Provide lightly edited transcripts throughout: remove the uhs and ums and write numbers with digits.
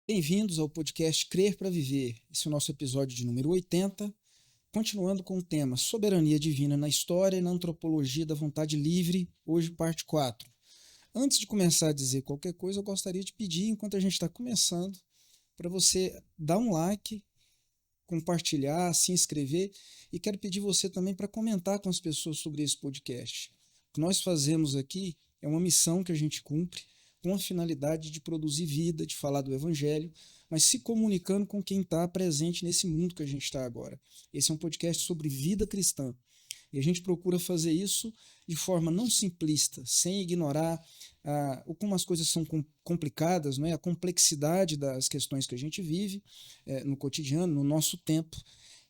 Bem-vindos ao podcast Crer para Viver. Esse é o nosso episódio de número 80, continuando com o tema Soberania Divina na História e na Antropologia da Vontade Livre, hoje parte 4. Antes de começar a dizer qualquer coisa, eu gostaria de pedir, enquanto a gente está começando, para você dar um like, compartilhar, se inscrever, e quero pedir você também para comentar com as pessoas sobre esse podcast. O que nós fazemos aqui é uma missão que a gente cumpre, com a finalidade de produzir vida, de falar do Evangelho, mas se comunicando com quem está presente nesse mundo que a gente está agora. Esse é um podcast sobre vida cristã. E a gente procura fazer isso de forma não simplista, sem ignorar como as coisas são complicadas, não é? A complexidade das questões que a gente vive no cotidiano, no nosso tempo.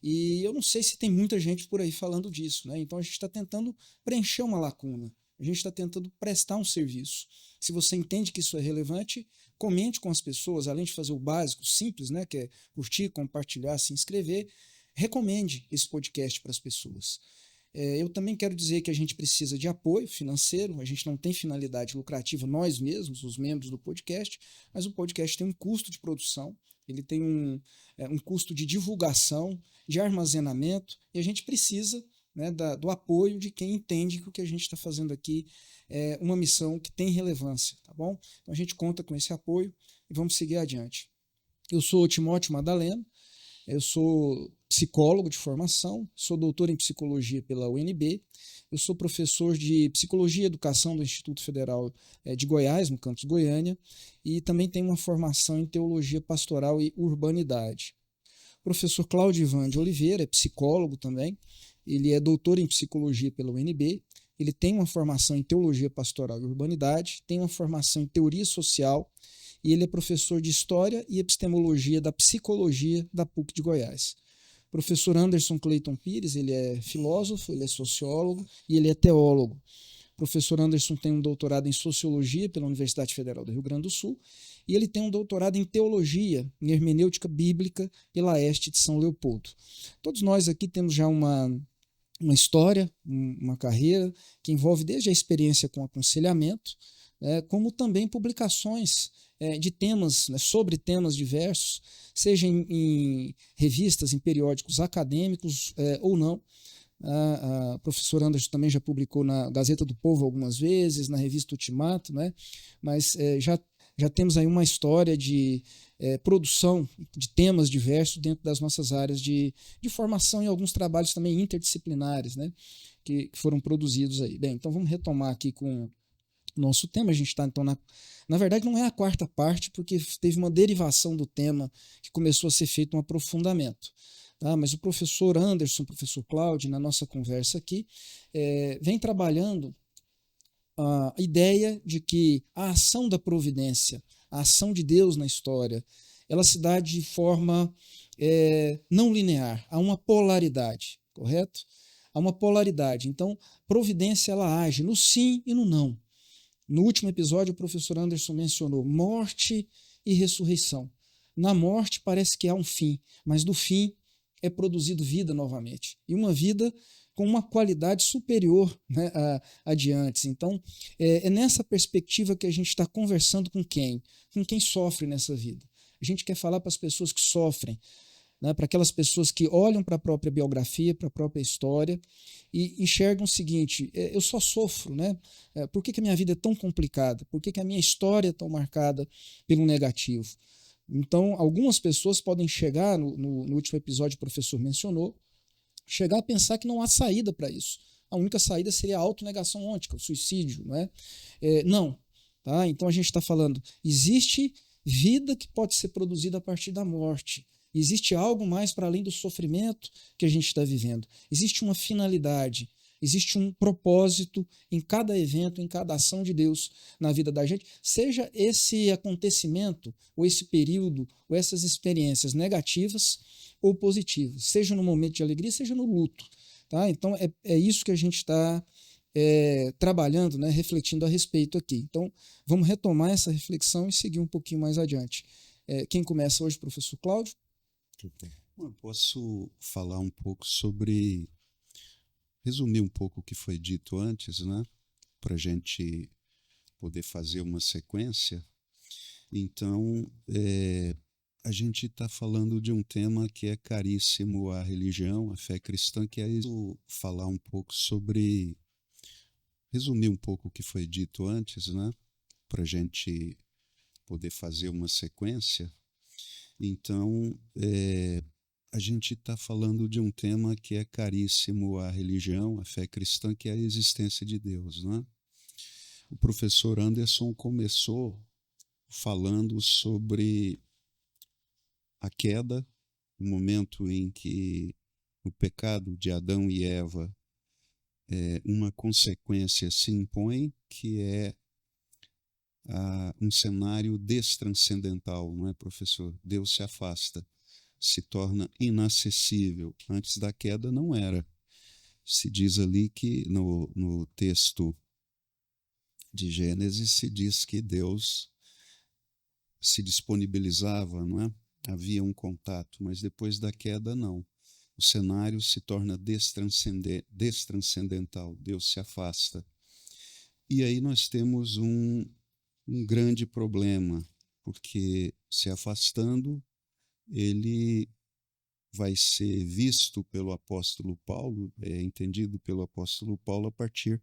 E eu não sei se tem muita gente por aí falando disso, né? Então a gente está tentando preencher uma lacuna. A gente está tentando prestar um serviço. Se você entende que isso é relevante, comente com as pessoas, além de fazer o básico, simples, né, que é curtir, compartilhar, se inscrever, recomende esse podcast para as pessoas. Eu também quero dizer que a gente precisa de apoio financeiro, a gente não tem finalidade lucrativa nós mesmos, os membros do podcast, mas o podcast tem um custo de produção, ele tem um custo de divulgação, de armazenamento, e a gente precisa, né, do apoio de quem entende que o que a gente está fazendo aqui é uma missão que tem relevância, tá bom? Então a gente conta com esse apoio e vamos seguir adiante. Eu sou o Timóteo Madaleno, eu sou psicólogo de formação, sou doutor em psicologia pela UNB, eu sou professor de psicologia e educação do Instituto Federal de Goiás, no campus Goiânia, e também tenho uma formação em teologia pastoral e urbanidade. O professor Cláudio Ivan de Oliveira é psicólogo também, ele é doutor em psicologia pela UNB, ele tem uma formação em teologia pastoral e urbanidade, tem uma formação em teoria social e ele é professor de história e epistemologia da psicologia da PUC de Goiás. O professor Anderson Clayton Pires, ele é filósofo, ele é sociólogo e ele é teólogo. O professor Anderson tem um doutorado em sociologia pela Universidade Federal do Rio Grande do Sul e ele tem um doutorado em teologia, em hermenêutica bíblica pela EST de São Leopoldo. Todos nós aqui temos já uma história, uma carreira que envolve desde a experiência com aconselhamento, como também publicações de temas, né, sobre temas diversos, seja em revistas, em periódicos acadêmicos ou não. O professor Anderson também já publicou na Gazeta do Povo algumas vezes, na revista Ultimato, né? Mas já temos aí uma história de produção de temas diversos dentro das nossas áreas de formação e alguns trabalhos também interdisciplinares, né, que foram produzidos aí. Bem, então vamos retomar aqui com o nosso tema. A gente está, então, na verdade, não é a quarta parte, porque teve uma derivação do tema que começou a ser feito um aprofundamento. Tá? Mas o professor Anderson, o professor Cláudio, na nossa conversa aqui, vem trabalhando a ideia de que a ação da providência, a ação de Deus na história, ela se dá de forma não linear, há uma polaridade, correto? Há uma polaridade. Então, providência ela age no sim e no não. No último episódio, o professor Anderson mencionou morte e ressurreição. Na morte parece que há um fim, mas do fim é produzido vida novamente. E uma vida com uma qualidade superior, né, adiante. Então, é nessa perspectiva que a gente está conversando com quem? Com quem sofre nessa vida. A gente quer falar para as pessoas que sofrem, né, para aquelas pessoas que olham para a própria biografia, para a própria história e enxergam o seguinte: eu só sofro, né? Por que a minha vida é tão complicada? Por que a minha história é tão marcada pelo negativo? Então, algumas pessoas podem chegar, no último episódio o professor mencionou, chegar a pensar que não há saída para isso. A única saída seria a autonegação ôntica, o suicídio, não é? Não. Tá? Então a gente está falando, existe vida que pode ser produzida a partir da morte. Existe algo mais para além do sofrimento que a gente está vivendo. Existe uma finalidade, existe um propósito em cada evento, em cada ação de Deus na vida da gente, seja esse acontecimento, ou esse período, ou essas experiências negativas ou positivas, seja no momento de alegria, seja no luto. Tá? Então é isso que a gente está trabalhando, né, refletindo a respeito aqui. Então, vamos retomar essa reflexão e seguir um pouquinho mais adiante. Quem começa hoje, professor Cláudio? Eu posso falar um pouco sobre, resumir um pouco o que foi dito antes, né, para a gente poder fazer uma sequência. Então, a gente está falando de um tema que é caríssimo à religião, à fé cristã, que é isso. Falar um pouco sobre, resumir um pouco o que foi dito antes, né, para a gente poder fazer uma sequência. Então, a gente está falando de um tema que é caríssimo à religião, à fé cristã, que é a existência de Deus, né? O professor Anderson começou falando sobre a queda, o momento em que o pecado de Adão e Eva, uma consequência se impõe, que é um cenário destranscendental, não é, professor? Deus se afasta, se torna inacessível. Antes da queda não era. Se diz ali que no texto de Gênesis se diz que Deus se disponibilizava, não é? Havia um contato, mas depois da queda não. O cenário se torna destranscendental, Deus se afasta. E aí nós temos um grande problema, porque se afastando, ele vai ser visto pelo apóstolo Paulo, entendido pelo apóstolo Paulo a partir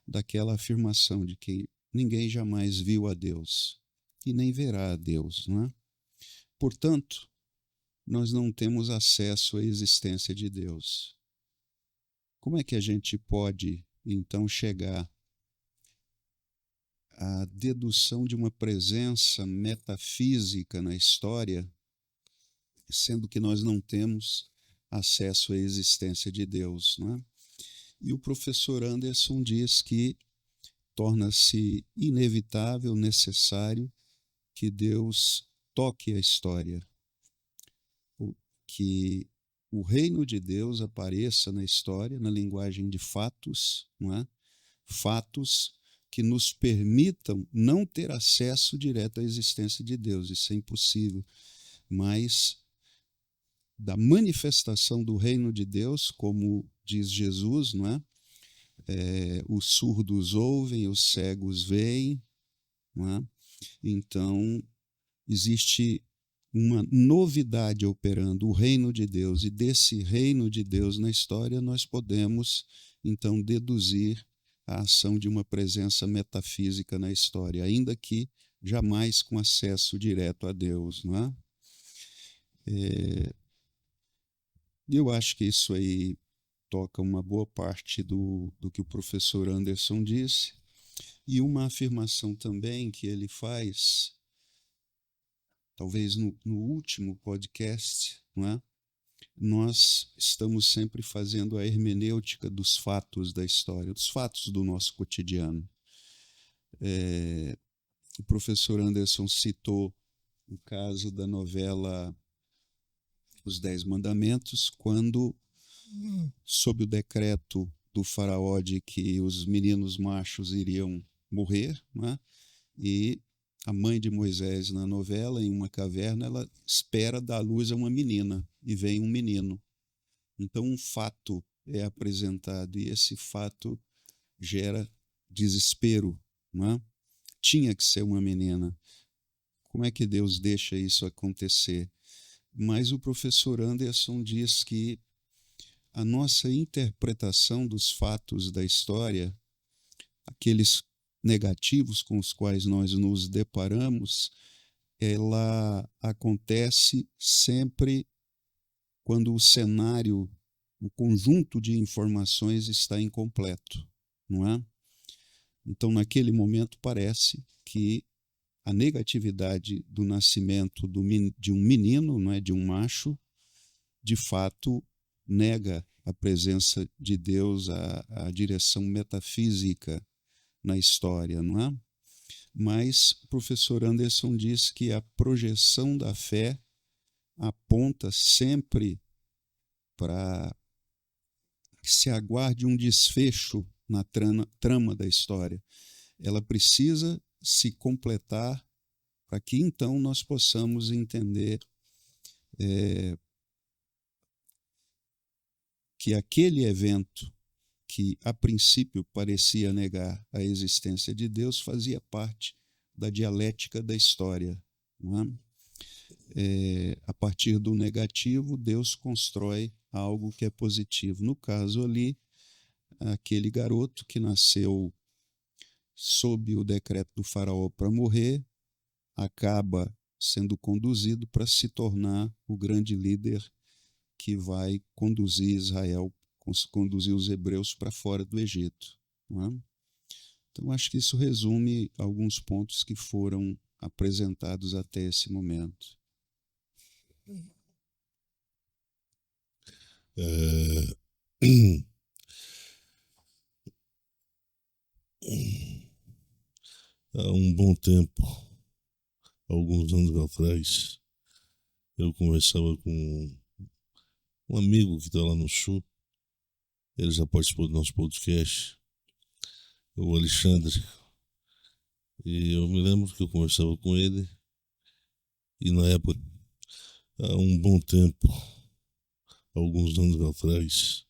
daquela afirmação de que ninguém jamais viu a Deus e nem verá a Deus, não é? Portanto, nós não temos acesso à existência de Deus. Como é que a gente pode, então, chegar à dedução de uma presença metafísica na história, sendo que nós não temos acesso à existência de Deus, não é? E o professor Anderson diz que torna-se inevitável, necessário que Deus toque a história, que o reino de Deus apareça na história, na linguagem de fatos, não é? Fatos que nos permitam não ter acesso direto à existência de Deus, isso é impossível, mas da manifestação do reino de Deus, como diz Jesus, não é? Os surdos ouvem, os cegos veem, não é? Então, existe uma novidade operando, o reino de Deus, e desse reino de Deus na história nós podemos, então, deduzir a ação de uma presença metafísica na história, ainda que jamais com acesso direto a Deus, não é? Eu acho que isso aí toca uma boa parte do que o professor Anderson disse, e uma afirmação também que ele faz, talvez no último podcast, não é? Nós estamos sempre fazendo a hermenêutica dos fatos da história, dos fatos do nosso cotidiano. O professor Anderson citou o caso da novela Os Dez Mandamentos, quando, sob o decreto do faraó de que os meninos machos iriam morrer, né? E a mãe de Moisés na novela, em uma caverna, ela espera dar luz a uma menina e vem um menino. Então um fato é apresentado e esse fato gera desespero, né? Tinha que ser uma menina. Como é que Deus deixa isso acontecer? Mas o professor Anderson diz que a nossa interpretação dos fatos da história, aqueles negativos com os quais nós nos deparamos, ela acontece sempre quando o cenário, o conjunto de informações está incompleto, não é? Então, naquele momento, parece que a negatividade do nascimento de um menino, não é, de um macho, de fato nega a presença de Deus, a direção metafísica na história, não é? Mas o professor Anderson diz que a projeção da fé aponta sempre para que se aguarde um desfecho na trama da história. Ela precisa se completar para que então nós possamos entender que aquele evento que a princípio parecia negar a existência de Deus fazia parte da dialética da história, não é? A partir do negativo, Deus constrói algo que é positivo. No caso ali, aquele garoto que nasceu sob o decreto do faraó para morrer, acaba sendo conduzido para se tornar o grande líder que vai conduzir Israel, conduzir os hebreus para fora do Egito, não é? Então, acho que isso resume alguns pontos que foram apresentados até esse momento. Há um bom tempo, alguns anos atrás, eu conversava com um amigo que está lá no Sul. Ele já participou do nosso podcast, o Alexandre. E eu me lembro que eu conversava com ele, e na época, há um bom tempo, alguns anos atrás,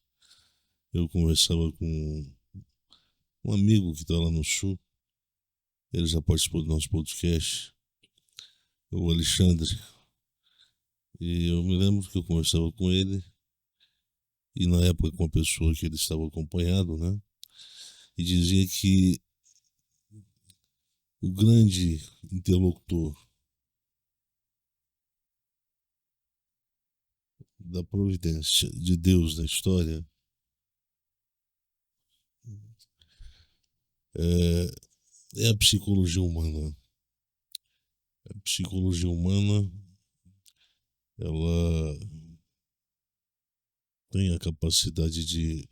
eu conversava com um amigo que está lá no Sul. Ele já participou do nosso podcast, o Alexandre. E eu me lembro que eu conversava com ele, e na época com a pessoa que ele estava acompanhado, né? E dizia que o grande interlocutor da providência de Deus na história é a psicologia humana. A psicologia humana, ela tem a capacidade de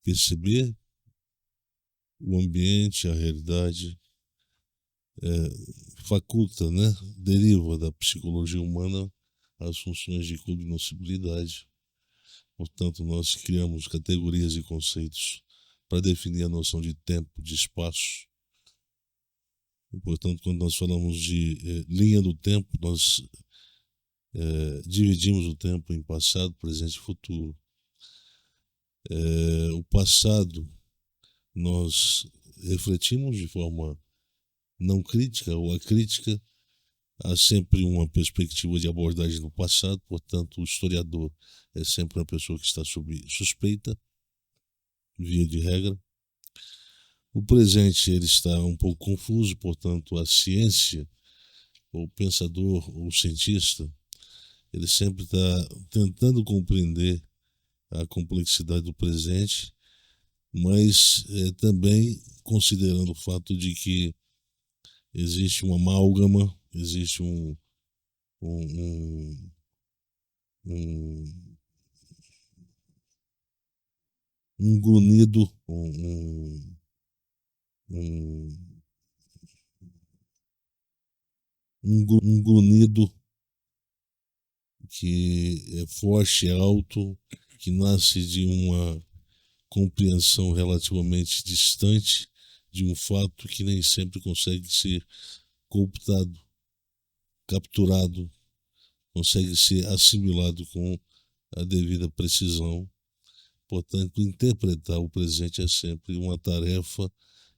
perceber o ambiente, a realidade, faculta, né? Deriva da psicologia humana as funções de cognoscibilidade. Portanto, nós criamos categorias e conceitos para definir a noção de tempo, de espaço. E, portanto, quando nós falamos de linha do tempo, nós dividimos o tempo em passado, presente e futuro. O passado nós refletimos de forma não crítica ou acrítica. Há sempre uma perspectiva de abordagem do passado, portanto, o historiador é sempre uma pessoa que está sob suspeita, via de regra. O presente ele está um pouco confuso, portanto, a ciência, o pensador, o cientista, ele sempre está tentando compreender a complexidade do presente, mas também considerando o fato de que existe uma amálgama, existe um grunhido, um grunhido que é forte, é alto, que nasce de uma compreensão relativamente distante de um fato que nem sempre consegue ser cooptado, capturado, consegue ser assimilado com a devida precisão. Portanto, interpretar o presente é sempre uma tarefa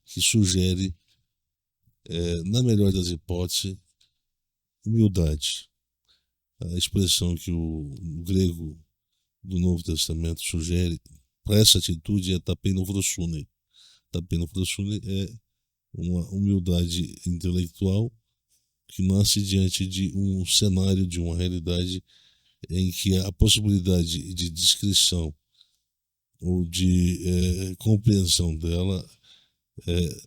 que sugere, na melhor das hipóteses, humildade. A expressão que o grego do Novo Testamento sugere para essa atitude é tapeinofrosune. Tapeinofrosune é uma humildade intelectual que nasce diante de um cenário, de uma realidade em que a possibilidade de descrição ou de compreensão dela é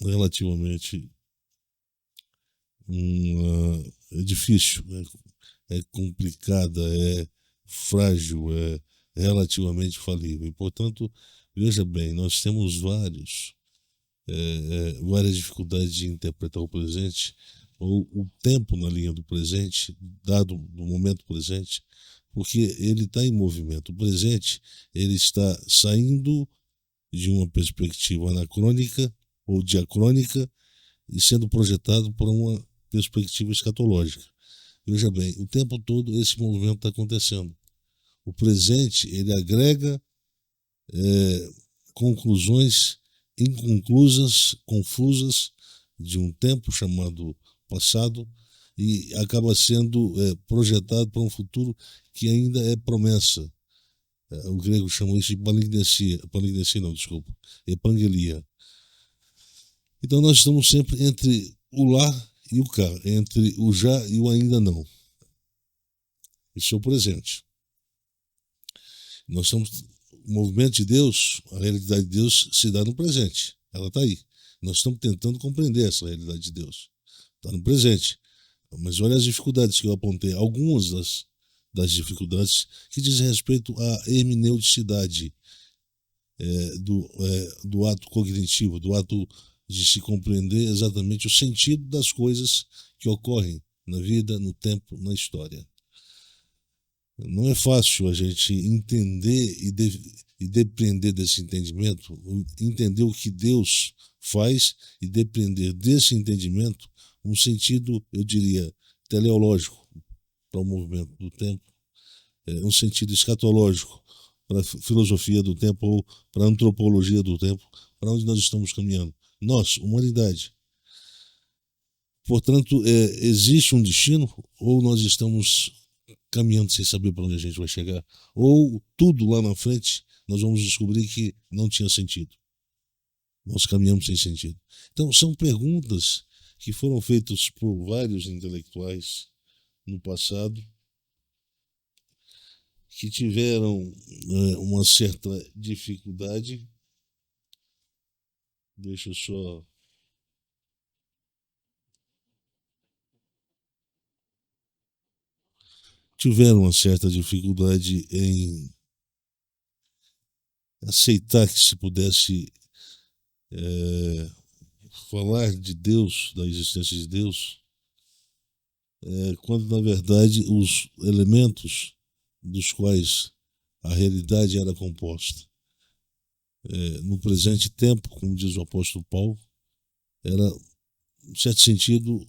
relativamente é difícil, é complicada, é frágil, é relativamente falível. E, portanto, veja bem, nós temos várias dificuldades de interpretar o presente, ou o tempo na linha do presente, dado no momento presente, porque ele está em movimento. O presente ele está saindo de uma perspectiva anacrônica ou diacrônica e sendo projetado por uma perspectiva escatológica. Veja bem, o tempo todo esse movimento está acontecendo. O presente, ele agrega conclusões inconclusas, confusas, de um tempo chamado passado, e acaba sendo projetado para um futuro que ainda é promessa. O grego chama isso de epangelia. Então nós estamos sempre entre o lá e o cá, entre o já e o ainda não. Isso é o presente. Nós estamos, o movimento de Deus, a realidade de Deus se dá no presente. Ela está aí. Nós estamos tentando compreender essa realidade de Deus. Está no presente. Mas olha as dificuldades que eu apontei. Algumas das dificuldades que dizem respeito à hermeneuticidade do ato cognitivo, do ato de se compreender exatamente o sentido das coisas que ocorrem na vida, no tempo, na história. Não é fácil a gente entender e depender desse entendimento, entender o que Deus faz e depender desse entendimento um sentido, eu diria, teleológico para o movimento do tempo, um sentido escatológico para a filosofia do tempo ou para a antropologia do tempo, para onde nós estamos caminhando. Nós, humanidade. Portanto, existe um destino ou nós estamos caminhando sem saber para onde a gente vai chegar, ou tudo lá na frente nós vamos descobrir que não tinha sentido. Nós caminhamos sem sentido. Então, são perguntas que foram feitas por vários intelectuais no passado, que tiveram uma certa dificuldade. Deixa eu só... Tiveram uma certa dificuldade em aceitar que se pudesse falar de Deus, da existência de Deus, quando na verdade os elementos dos quais a realidade era composta no presente tempo, como diz o apóstolo Paulo, em certo sentido,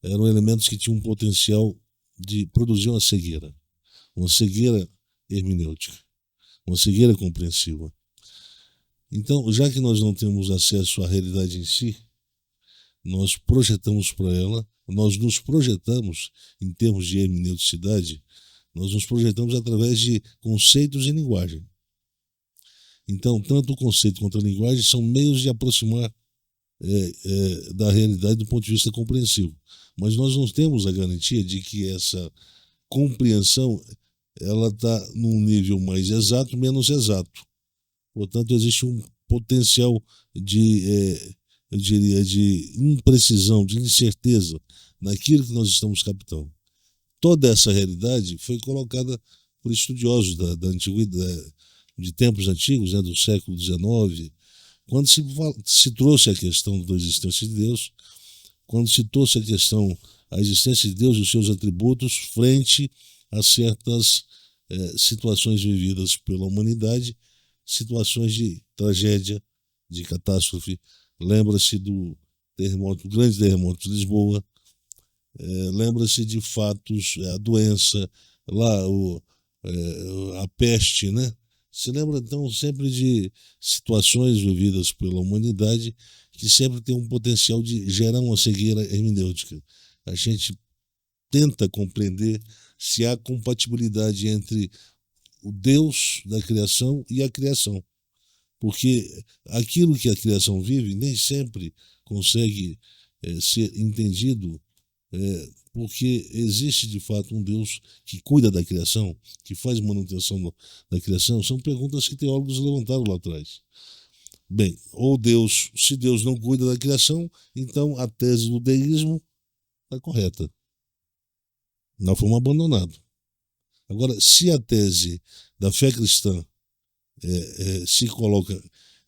eram elementos que tinham um potencial de produzir uma cegueira hermenêutica, uma cegueira compreensiva. Então, já que nós não temos acesso à realidade em si, nós projetamos para ela, nós nos projetamos em termos de hermeneuticidade, nós nos projetamos através de conceitos e linguagem. Então, tanto o conceito quanto a linguagem são meios de aproximar da realidade do ponto de vista compreensivo. Mas nós não temos a garantia de que essa compreensão ela está num nível mais exato, menos exato. Portanto, existe um potencial eu diria, de imprecisão, de incerteza naquilo que nós estamos captando. Toda essa realidade foi colocada por estudiosos da antiguidade, de tempos antigos, do século XIX, quando se trouxe a questão da existência de Deus, quando se trouxe a existência de Deus e os seus atributos frente a certas situações vividas pela humanidade, situações de tragédia, de catástrofe. Lembra-se do grande terremoto de Lisboa, lembra-se de fatos, a doença, lá a peste, né? Se lembra, então, sempre de situações vividas pela humanidade que sempre tem um potencial de gerar uma cegueira hermenêutica. A gente tenta compreender se há compatibilidade entre o Deus da criação e a criação. Porque aquilo que a criação vive nem sempre consegue ser entendido porque existe de fato um Deus que cuida da criação, que faz manutenção da criação. São perguntas que teólogos levantaram lá atrás. Bem, se Deus não cuida da criação, então a tese do deísmo está correta. Nós fomos abandonados. Agora, se a tese da fé cristã se coloca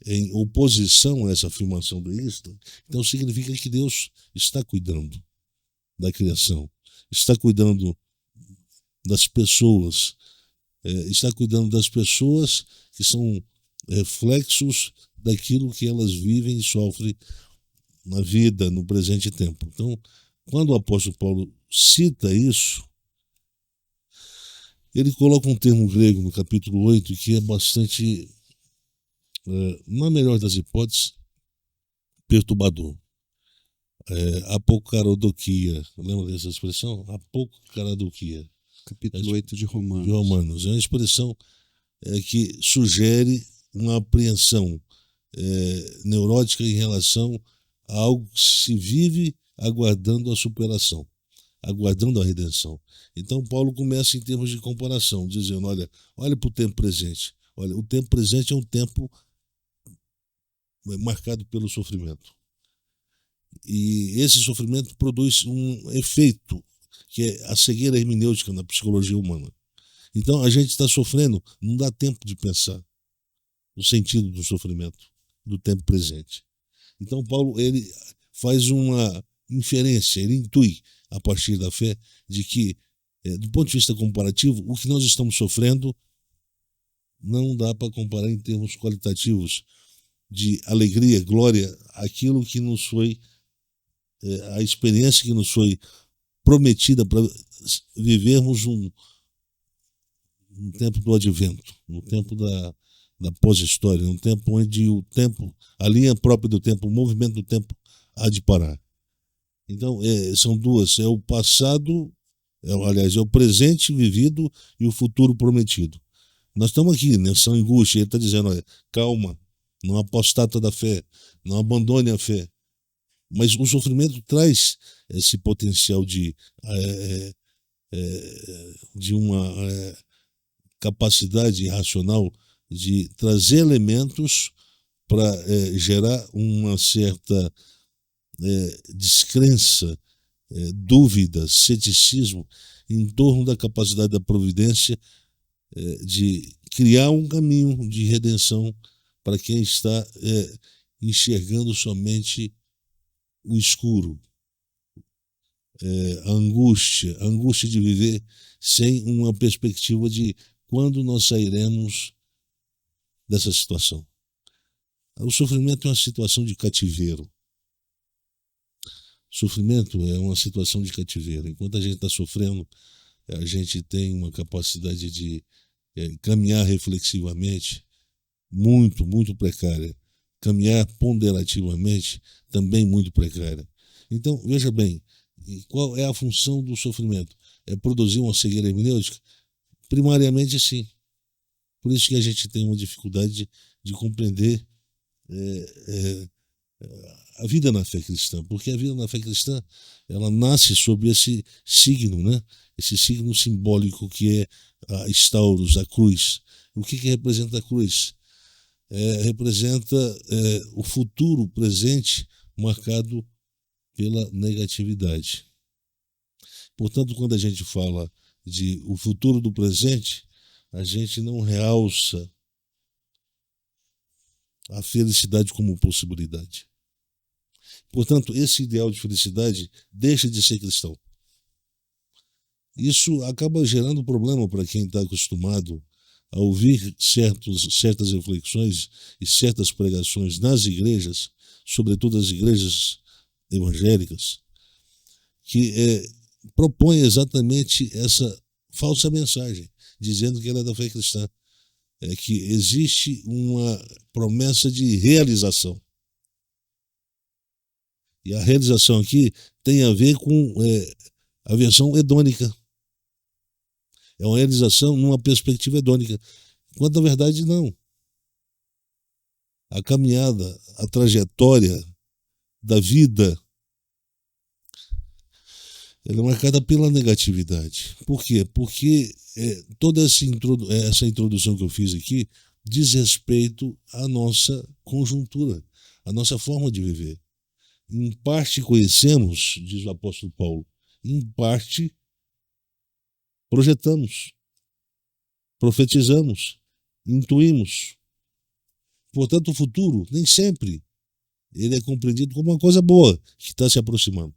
em oposição a essa afirmação deísta, então significa que Deus está cuidando da criação, está cuidando das pessoas, está cuidando das pessoas que são reflexos daquilo que elas vivem e sofrem na vida, no presente tempo. Então, quando o apóstolo Paulo cita isso, ele coloca um termo grego no capítulo 8 que é bastante, na melhor das hipóteses, perturbador. Apocarodoquia. Lembra dessa expressão? Apocarodoquia. Capítulo 8 de Romanos. De Romanos. É uma expressão que sugere uma apreensão neurótica em relação a algo que se vive aguardando a superação, aguardando a redenção. Então Paulo começa em termos de comparação, dizendo, olha para o tempo presente. Olha, o tempo presente é um tempo marcado pelo sofrimento. E esse sofrimento produz um efeito, que é a cegueira hermenêutica na psicologia humana. Então a gente está sofrendo, não dá tempo de pensar o sentido do sofrimento, do tempo presente. Então Paulo ele faz uma inferência, ele intui a partir da fé de que, do ponto de vista comparativo, o que nós estamos sofrendo não dá para comparar em termos qualitativos de alegria, glória, aquilo que nos foi, a experiência que nos foi prometida para vivermos um tempo do advento, um tempo da pós-história, um tempo onde o tempo, a linha própria do tempo, o movimento do tempo há de parar. Então, são duas, é o passado, é o presente vivido e o futuro prometido. Nós estamos aqui nessa angústia, ele está dizendo, calma, não apostata da fé, não abandone a fé. Mas o sofrimento traz esse potencial de uma capacidade racional de trazer elementos para gerar uma certa descrença, dúvida, ceticismo em torno da capacidade da providência de criar um caminho de redenção para quem está enxergando somente o escuro, a angústia de viver sem uma perspectiva de quando nós sairemos dessa situação. O sofrimento é uma situação de cativeiro. O sofrimento é uma situação de cativeiro. Enquanto a gente está sofrendo, a gente tem uma capacidade de caminhar reflexivamente muito, muito precária. Caminhar ponderativamente também muito precária. Então, veja bem, qual é a função do sofrimento? É produzir uma cegueira hermenêutica? Primariamente, sim. Por isso que a gente tem uma dificuldade de compreender a vida na fé cristã, porque a vida na fé cristã ela nasce sob esse signo, né? Esse signo simbólico que é a Stauros, a cruz. O que representa a cruz? Representa o futuro presente marcado pela negatividade. Portanto, quando a gente fala de o futuro do presente, a gente não realça a felicidade como possibilidade. Portanto, esse ideal de felicidade deixa de ser cristão. Isso acaba gerando problema para quem está acostumado a ouvir certas reflexões e certas pregações nas igrejas, sobretudo as igrejas evangélicas, que propõem exatamente essa falsa mensagem, dizendo que ela é da fé cristã. Que existe uma promessa de realização. E a realização aqui tem a ver com a versão hedônica. É uma realização numa perspectiva hedônica. Quando na verdade não. A caminhada, a trajetória da vida, ela é marcada pela negatividade. Por quê? Porque toda essa introdução que eu fiz aqui diz respeito à nossa conjuntura, à nossa forma de viver. Em parte conhecemos, diz o apóstolo Paulo, em parte projetamos, profetizamos, intuímos. Portanto, o futuro nem sempre ele é compreendido como uma coisa boa que está se aproximando.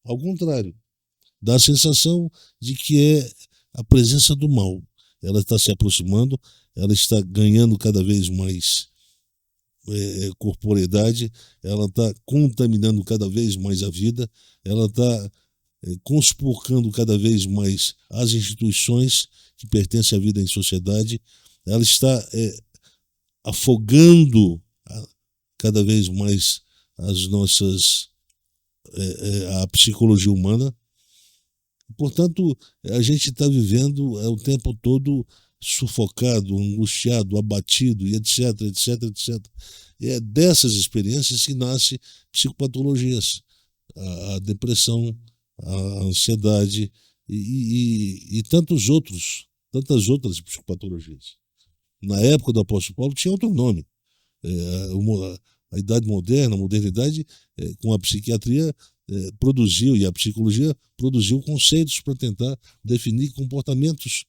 Ao contrário, dá a sensação de que é a presença do mal, ela está se aproximando, ela está ganhando cada vez mais corporeidade, ela está contaminando cada vez mais a vida, ela está conspurcando cada vez mais as instituições que pertencem à vida em sociedade, ela está afogando cada vez mais as nossas a psicologia humana. Portanto, a gente está vivendo o tempo todo sufocado, angustiado, abatido, e etc, etc, etc. E é dessas experiências que nascem psicopatologias, a depressão, a ansiedade e tantas outras psicopatologias. Na época do apóstolo Paulo tinha outro nome. A idade moderna, a modernidade, com a psiquiatria, produziu, e a psicologia produziu conceitos para tentar definir comportamentos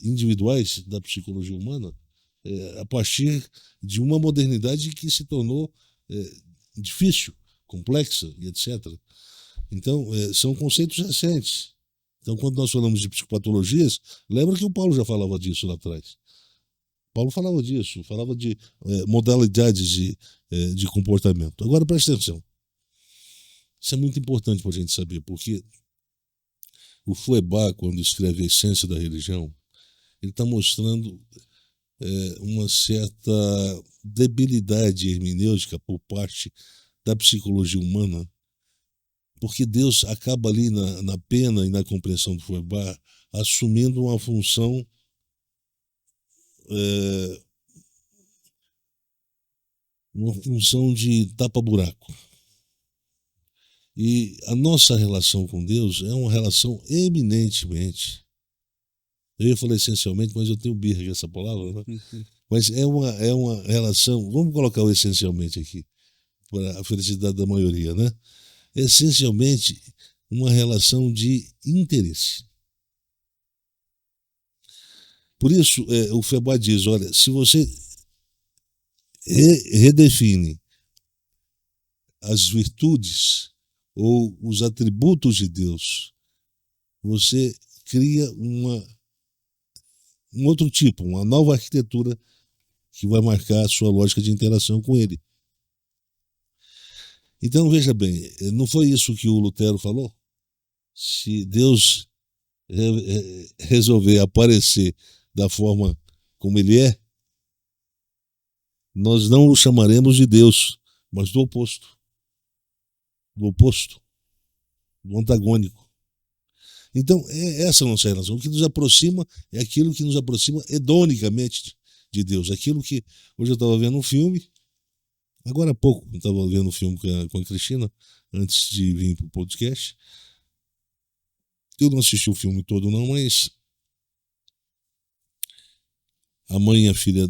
individuais da psicologia humana a partir de uma modernidade que se tornou difícil, complexa e etc. Então, são conceitos recentes. Então, quando nós falamos de psicopatologias, lembra que o Paulo já falava disso lá atrás. Paulo falava disso, falava de modalidades de comportamento. Agora, preste atenção. Isso é muito importante para a gente saber, porque o Feuerbach, quando escreve A Essência da Religião, ele está mostrando uma certa debilidade hermenêutica por parte da psicologia humana, porque Deus acaba ali na pena e na compreensão do Feuerbach assumindo uma função de tapa-buraco. E a nossa relação com Deus é uma relação eminentemente, eu ia falar essencialmente, mas eu tenho birra com essa palavra, né? Mas é uma relação, vamos colocar o essencialmente aqui, para a felicidade da maioria, né? Essencialmente uma relação de interesse. Por isso, o Feuerbach diz, olha, se você redefine as virtudes ou os atributos de Deus, você cria um outro tipo, uma nova arquitetura que vai marcar a sua lógica de interação com ele. Então, veja bem, não foi isso que o Lutero falou? Se Deus resolver aparecer da forma como ele é, nós não o chamaremos de Deus, mas do oposto. Do antagônico. Então, essa é a nossa relação. O que nos aproxima é aquilo que nos aproxima hedonicamente de Deus. Aquilo que, hoje eu estava vendo um filme, agora há pouco eu estava vendo um filme com a Cristina, antes de vir para o podcast. Eu não assisti o filme todo não, mas a mãe e a filha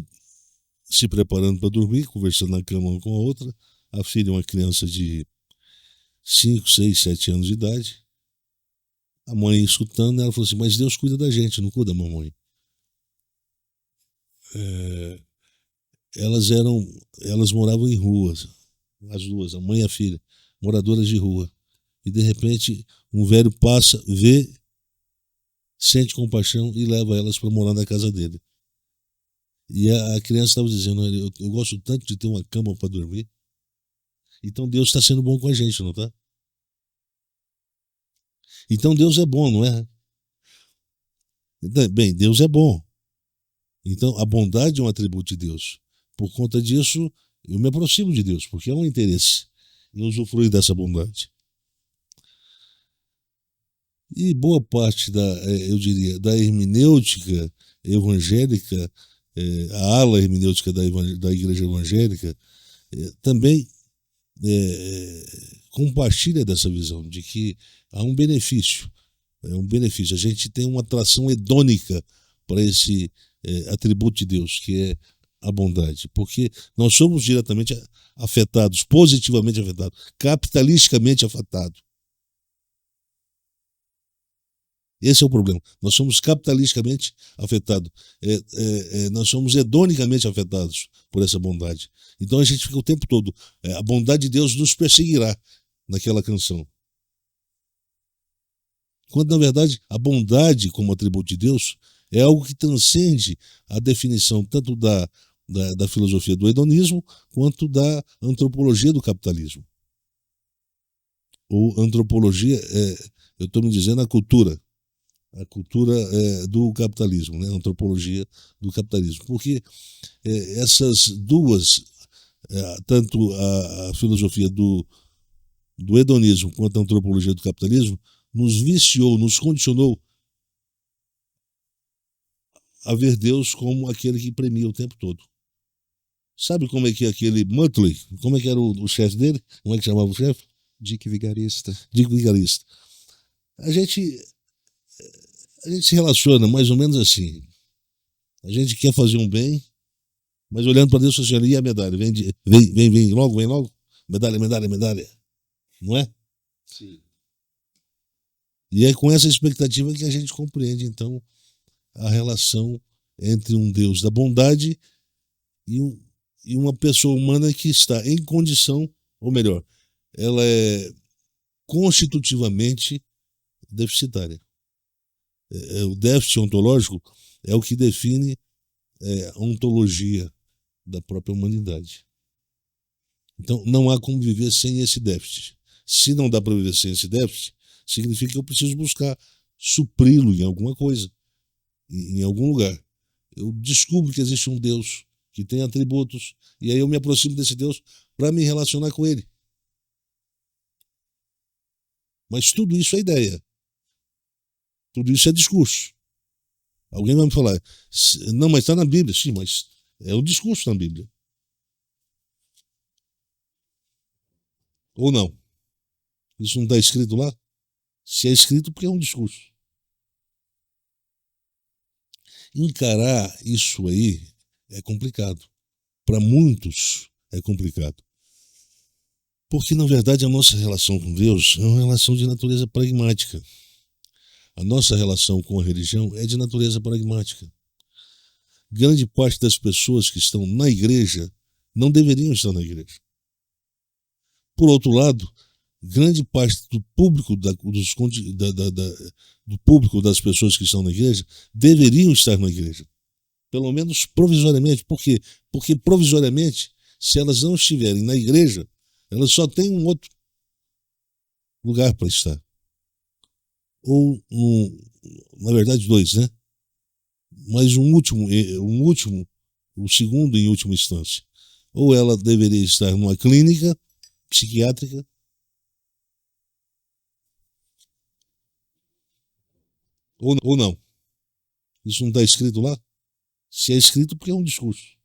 se preparando para dormir, conversando na cama uma com a outra. A filha é uma criança de 5, 6, 7 anos de idade. A mãe escutando, ela falou assim, mas Deus cuida da gente, não cuida da mamãe. Elas moravam em ruas, as duas, a mãe e a filha, moradoras de rua. E de repente um velho passa, vê, sente compaixão e leva elas para morar na casa dele. E a criança estava dizendo, eu gosto tanto de ter uma cama para dormir. Então Deus está sendo bom com a gente, não está? Então Deus é bom, não é? Bem, Deus é bom. Então a bondade é um atributo de Deus. Por conta disso, eu me aproximo de Deus, porque é um interesse em usufruir dessa bondade. E boa parte eu diria, da hermenêutica evangélica, a ala hermenêutica da igreja evangélica, também compartilha dessa visão de que há um benefício. A gente tem uma atração hedônica para esse atributo de Deus, que é a bondade, porque nós somos diretamente afetados, positivamente afetados, capitalisticamente afetados. Esse é o problema. Nós somos capitalisticamente afetados. Nós somos hedonicamente afetados por essa bondade. Então a gente fica o tempo todo. A bondade de Deus nos perseguirá naquela canção. Quando, na verdade, a bondade como atributo de Deus É algo que transcende a definição tanto da filosofia do hedonismo quanto da antropologia do capitalismo. Ou antropologia, eu estou me dizendo a cultura do capitalismo, né? A antropologia do capitalismo. Porque essas duas, tanto a filosofia do hedonismo quanto a antropologia do capitalismo, nos viciou, nos condicionou a ver Deus como aquele que premia o tempo todo. Sabe como é que aquele Muttley, como é que era o chefe dele? Como é que chamava o chefe? Dick Vigarista. Dick Vigarista. A gente se relaciona mais ou menos assim. A gente quer fazer um bem, mas olhando para Deus, assim, e a medalha? Vem logo. Medalha. Não é? Sim. E é com essa expectativa que a gente compreende, então, a relação entre um Deus da bondade e uma pessoa humana que está em condição, ou melhor, ela é constitutivamente deficitária. O déficit ontológico é o que define a ontologia da própria humanidade. Então, não há como viver sem esse déficit. Se não dá para viver sem esse déficit, significa que eu preciso buscar supri-lo em alguma coisa, em algum lugar. Eu descubro que existe um Deus que tem atributos, e aí eu me aproximo desse Deus para me relacionar com ele. Mas tudo isso é ideia. Tudo isso é discurso. Alguém vai me falar, não, mas está na Bíblia. Sim, mas é um discurso na Bíblia. Ou não? Isso não está escrito lá? Se é escrito, porque é um discurso. Encarar isso aí é complicado. Para muitos é complicado. Porque, na verdade, a nossa relação com Deus é uma relação de natureza pragmática. A nossa relação com a religião é de natureza pragmática. Grande parte das pessoas que estão na igreja não deveriam estar na igreja. Por outro lado, grande parte do público, do público das pessoas que estão na igreja deveriam estar na igreja. Pelo menos provisoriamente. Por quê? Porque provisoriamente, se elas não estiverem na igreja, elas só têm um outro lugar para estar. Ou, na verdade, dois, né? Mas o segundo em última instância. Ou ela deveria estar numa clínica psiquiátrica, ou não. Isso não está escrito lá? Se é escrito, porque é um discurso.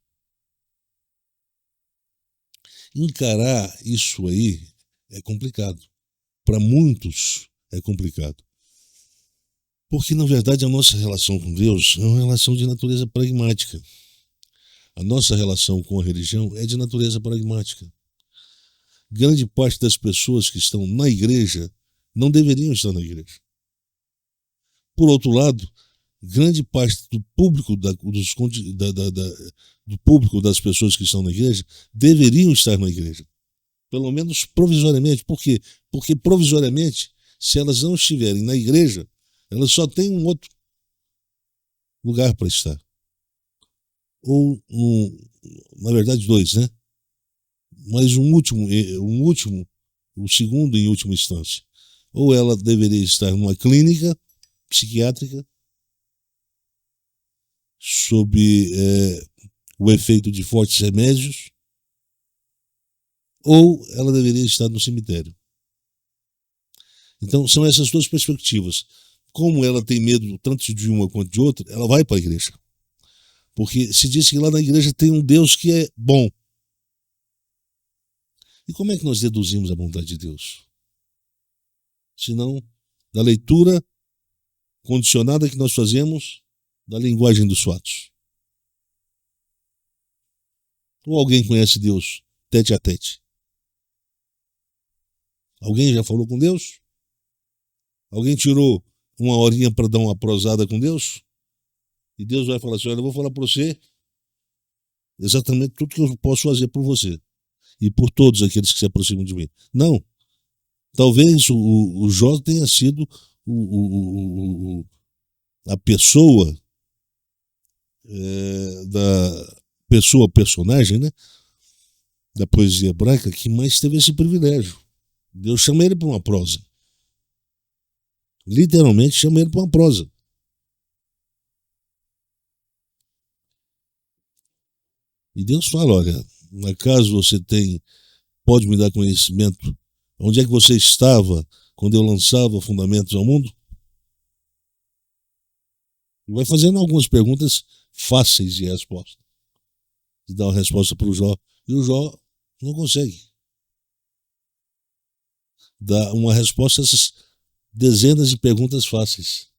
Encarar isso aí é complicado. Para muitos é complicado. Porque, na verdade, a nossa relação com Deus é uma relação de natureza pragmática. A nossa relação com a religião é de natureza pragmática. Grande parte das pessoas que estão na igreja não deveriam estar na igreja. Por outro lado, grande parte do público, do público das pessoas que estão na igreja deveriam estar na igreja. Pelo menos provisoriamente. Por quê? Porque provisoriamente, se elas não estiverem na igreja, elas só têm um outro lugar para estar. Ou, na verdade, dois, né? Mas o segundo em última instância. Ou ela deveria estar numa clínica psiquiátrica sob o efeito de fortes remédios, ou ela deveria estar no cemitério. Então, são essas duas perspectivas. Como ela tem medo tanto de uma quanto de outra, ela vai para a igreja. Porque se diz que lá na igreja tem um Deus que é bom. E como é que nós deduzimos a bondade de Deus? Senão da leitura condicionada que nós fazemos da linguagem dos fatos. Ou alguém conhece Deus tete a tete? Alguém já falou com Deus? Alguém tirou uma horinha para dar uma prosada com Deus? E Deus vai falar assim, olha, eu vou falar para você exatamente tudo que eu posso fazer por você. E por todos aqueles que se aproximam de mim. Não. Talvez o Jó tenha sido a pessoa da personagem, né, da poesia hebraica, que mais teve esse privilégio. Deus chama ele para uma prosa. Literalmente chama ele para uma prosa. E Deus fala, olha, acaso você pode me dar conhecimento onde é que você estava quando eu lançava fundamentos ao mundo? E vai fazendo algumas perguntas fáceis de resposta. E dá uma resposta para o Jó. E o Jó não consegue dar uma resposta a essas dezenas de perguntas fáceis.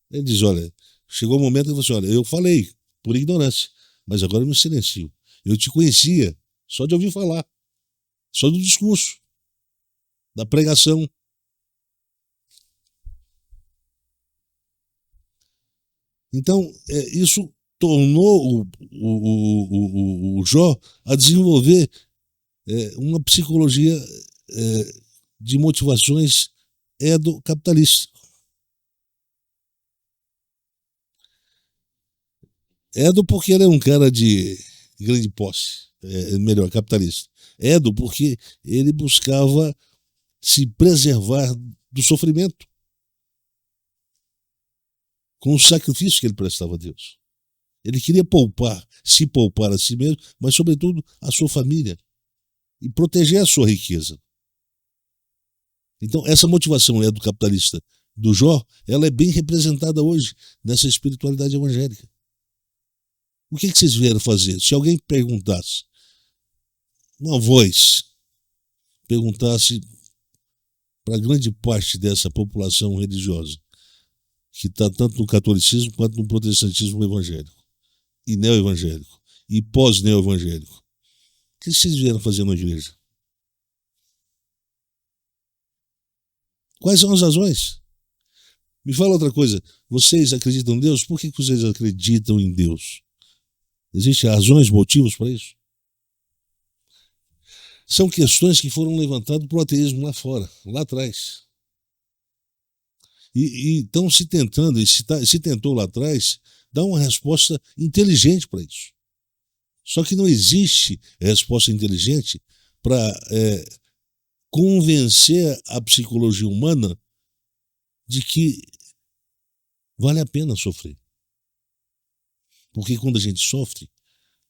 Ele diz, olha, chegou o momento que você, olha, eu falei por ignorância, mas agora eu me silencio. Eu te conhecia só de ouvir falar, só do discurso, da pregação. Então, isso tornou o Jó a desenvolver uma psicologia de motivações capitalista. Edo porque ele é um cara de grande posse, melhor, capitalista. Edo porque ele buscava se preservar do sofrimento com o sacrifício que ele prestava a Deus. Ele queria se poupar a si mesmo, mas sobretudo a sua família e proteger a sua riqueza. Então, essa motivação capitalista do Jó, ela é bem representada hoje nessa espiritualidade evangélica. O que vocês vieram fazer? Se alguém perguntasse, uma voz perguntasse para grande parte dessa população religiosa, que está tanto no catolicismo quanto no protestantismo evangélico, e neo-evangélico, e pós-neo-evangélico, o que vocês vieram fazer na igreja? Quais são as razões? Me fala outra coisa, vocês acreditam em Deus? Por que vocês acreditam em Deus? Existem razões, motivos para isso? São questões que foram levantadas para o ateísmo lá fora, lá atrás. E estão se tentando, e se tentou lá atrás, dar uma resposta inteligente para isso. Só que não existe resposta inteligente para convencer a psicologia humana de que vale a pena sofrer. Porque quando a gente sofre,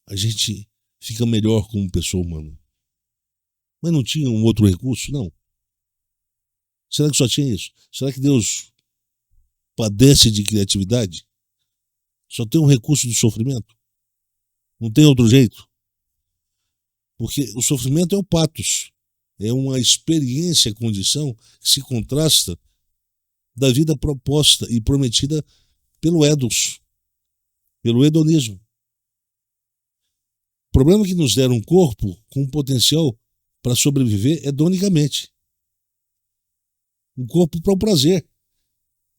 a gente fica melhor como pessoa humana. Mas não tinha um outro recurso? Não. Será que só tinha isso? Será que Deus padece de criatividade? Só tem um recurso do sofrimento? Não tem outro jeito? Porque o sofrimento é o patos. É uma experiência, condição que se contrasta da vida proposta e prometida pelo Edos, pelo hedonismo. O problema é que nos deram um corpo com potencial para sobreviver hedonicamente. Um corpo para o prazer.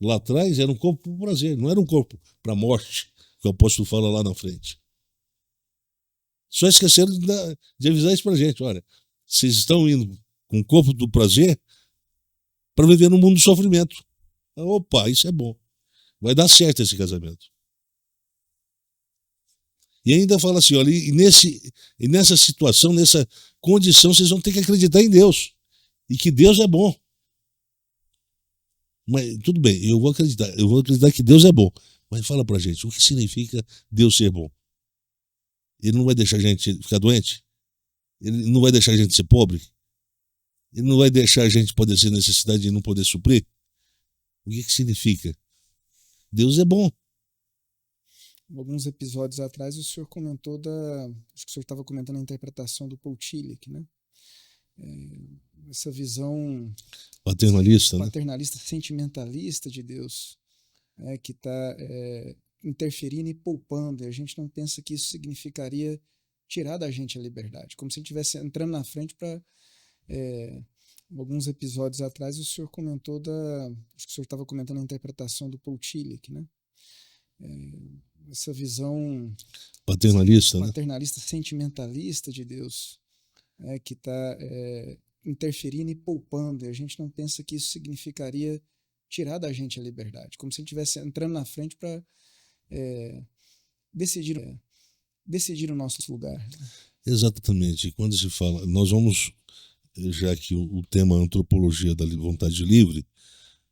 Lá atrás era um corpo para o prazer, não era um corpo para a morte, que o apóstolo fala lá na frente. Só esqueceram de avisar isso para a gente. Olha, vocês estão indo com o corpo do prazer para viver no mundo do sofrimento. Opa, isso é bom. Vai dar certo esse casamento. E ainda fala assim, olha, e nessa situação, nessa condição, vocês vão ter que acreditar em Deus. E que Deus é bom. Mas tudo bem, eu vou acreditar que Deus é bom. Mas fala pra gente, o que significa Deus ser bom? Ele não vai deixar a gente ficar doente? Ele não vai deixar a gente ser pobre? Ele não vai deixar a gente padecer necessidade e não poder suprir? O que significa? Deus é bom. Alguns episódios atrás, o senhor comentou acho que o senhor estava comentando a interpretação do Paul Tillich, né? Essa visão paternalista, sentimentalista de Deus, que está interferindo e poupando. E a gente não pensa que isso significaria tirar da gente a liberdade, como se a gente estivesse entrando na frente para... alguns episódios atrás, o senhor comentou acho que o senhor estava comentando a interpretação do Paul Tillich, né? Essa visão paternalista, sentimentalista de Deus, que está interferindo e poupando. E a gente não pensa que isso significaria tirar da gente a liberdade, como se a gente estivesse entrando na frente para... decidir o nosso lugar. Exatamente. Quando se fala, nós vamos, já que o tema antropologia da vontade livre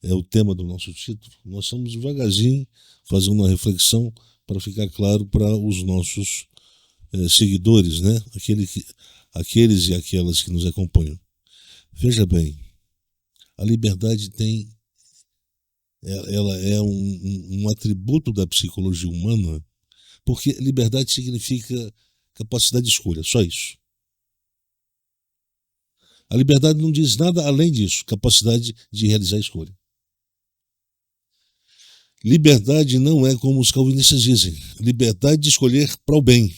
é o tema do nosso título, nós estamos devagarzinho fazendo uma reflexão para ficar claro para os nossos seguidores, né? Aqueles e aquelas que nos acompanham. Veja bem, a liberdade ela é um atributo da psicologia humana, porque liberdade significa capacidade de escolha, só isso. A liberdade não diz nada além disso, capacidade de realizar a escolha. Liberdade não é como os calvinistas dizem, liberdade de escolher para o bem.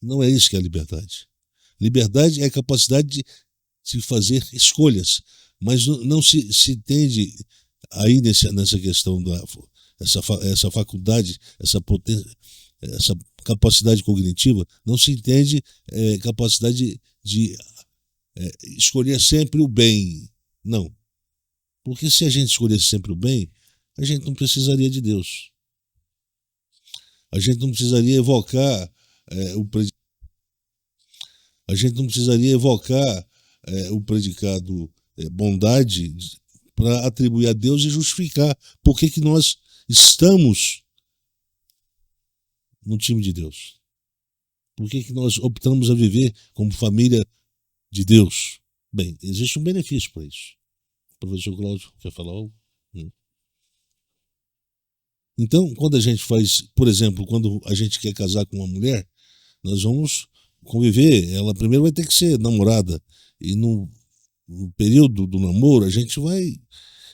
Não é isso que é a liberdade. Liberdade é a capacidade de fazer escolhas, mas não se entende aí nessa questão essa faculdade, essa potência, essa capacidade cognitiva, não se entende capacidade de escolher sempre o bem. Não. Porque se a gente escolhesse sempre o bem, a gente não precisaria de Deus. A gente não precisaria evocar o predicado bondade para atribuir a Deus e justificar por que nós estamos no time de Deus. Por que nós optamos a viver como família de Deus? Bem, existe um benefício para isso. O professor Cláudio quer falar algo? Então, quando a gente faz, por exemplo, quando a gente quer casar com uma mulher, nós vamos conviver, ela primeiro vai ter que ser namorada, e no período do namoro a gente vai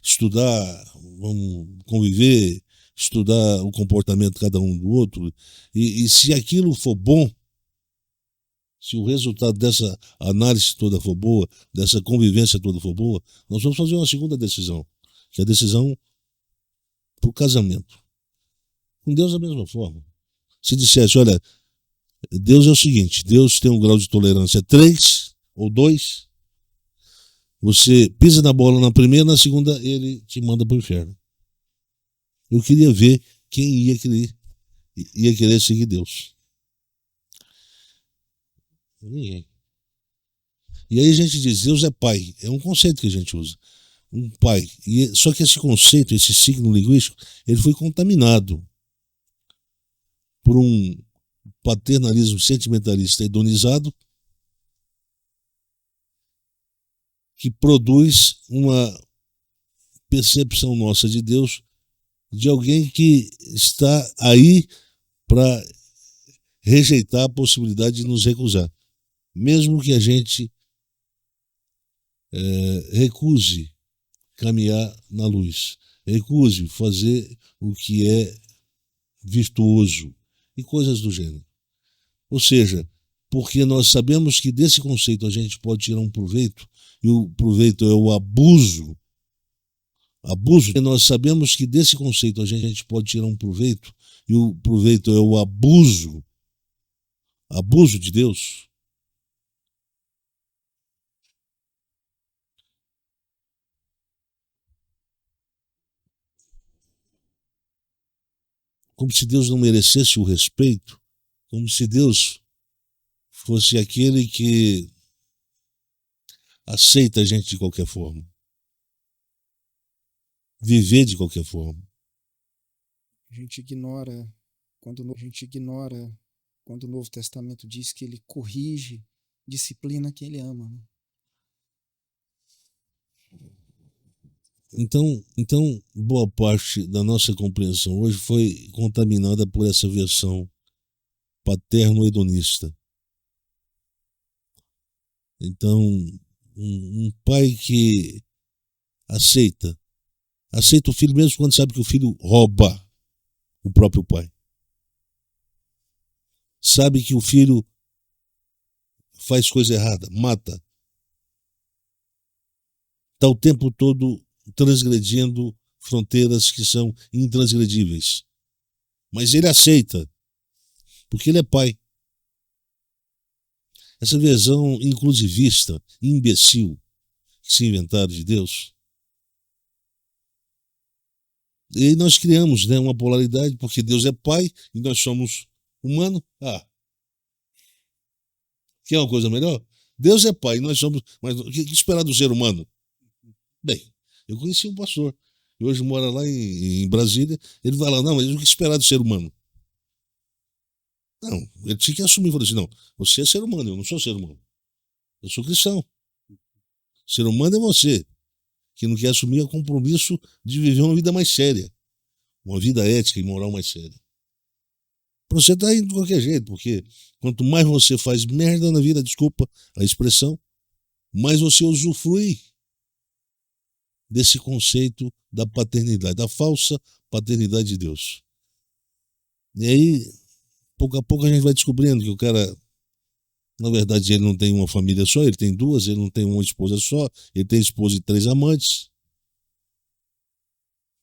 estudar, vamos conviver, estudar o comportamento de cada um do outro, e se aquilo for bom, se o resultado dessa análise toda for boa, dessa convivência toda for boa, nós vamos fazer uma segunda decisão, que é a decisão para o casamento. Com Deus da mesma forma. Se dissesse, olha, Deus é o seguinte, Deus tem um grau de tolerância 3 ou 2, você pisa na bola na primeira, na segunda ele te manda para o inferno. Eu queria ver quem ia querer seguir Deus. Ninguém. E aí a gente diz, Deus é pai, é um conceito que a gente usa. Um pai. Só que esse conceito, esse signo linguístico, ele foi contaminado por um paternalismo sentimentalista hedonizado que produz uma percepção nossa de Deus de alguém que está aí para rejeitar a possibilidade de nos recusar. Mesmo que a gente recuse caminhar na luz, recuse fazer o que é virtuoso e coisas do gênero. Ou seja, porque nós sabemos que desse conceito a gente pode tirar um proveito, e o proveito é o abuso. Nós sabemos que desse conceito a gente pode tirar um proveito, e o proveito é o abuso de Deus. Como se Deus não merecesse o respeito, como se Deus fosse aquele que aceita a gente de qualquer forma, viver de qualquer forma. A gente ignora quando o Novo Testamento diz que ele corrige, disciplina quem ele ama. Né? Então, boa parte da nossa compreensão hoje foi contaminada por essa versão paterno-hedonista. Então, um pai que aceita o filho mesmo quando sabe que o filho rouba o próprio pai. Sabe que o filho faz coisa errada, mata. Está o tempo todo transgredindo fronteiras que são intransgredíveis. Mas ele aceita, porque ele é pai. Essa visão inclusivista, imbecil, que se inventaram de Deus, E aí nós criamos, né, uma polaridade, porque Deus é pai e nós somos humanos. Quer uma coisa melhor? Deus é pai e nós somos. Mas o que esperar do ser humano? Bem, eu conheci um pastor, que hoje mora lá em Brasília. Ele vai lá, não, mas o que esperar do ser humano? Não, ele tinha que assumir. Falou assim: não, você é ser humano, eu não sou ser humano. Eu sou cristão. Ser humano é você, que não quer assumir o compromisso de viver uma vida mais séria, uma vida ética e moral mais séria. Pra você tá indo de qualquer jeito, porque quanto mais você faz merda na vida, desculpa a expressão, mais você usufrui desse conceito da paternidade, da falsa paternidade de Deus. E aí, pouco a pouco a gente vai descobrindo que o cara, na verdade, ele não tem uma família só, ele tem duas, ele não tem uma esposa só, ele tem esposa e 3 amantes.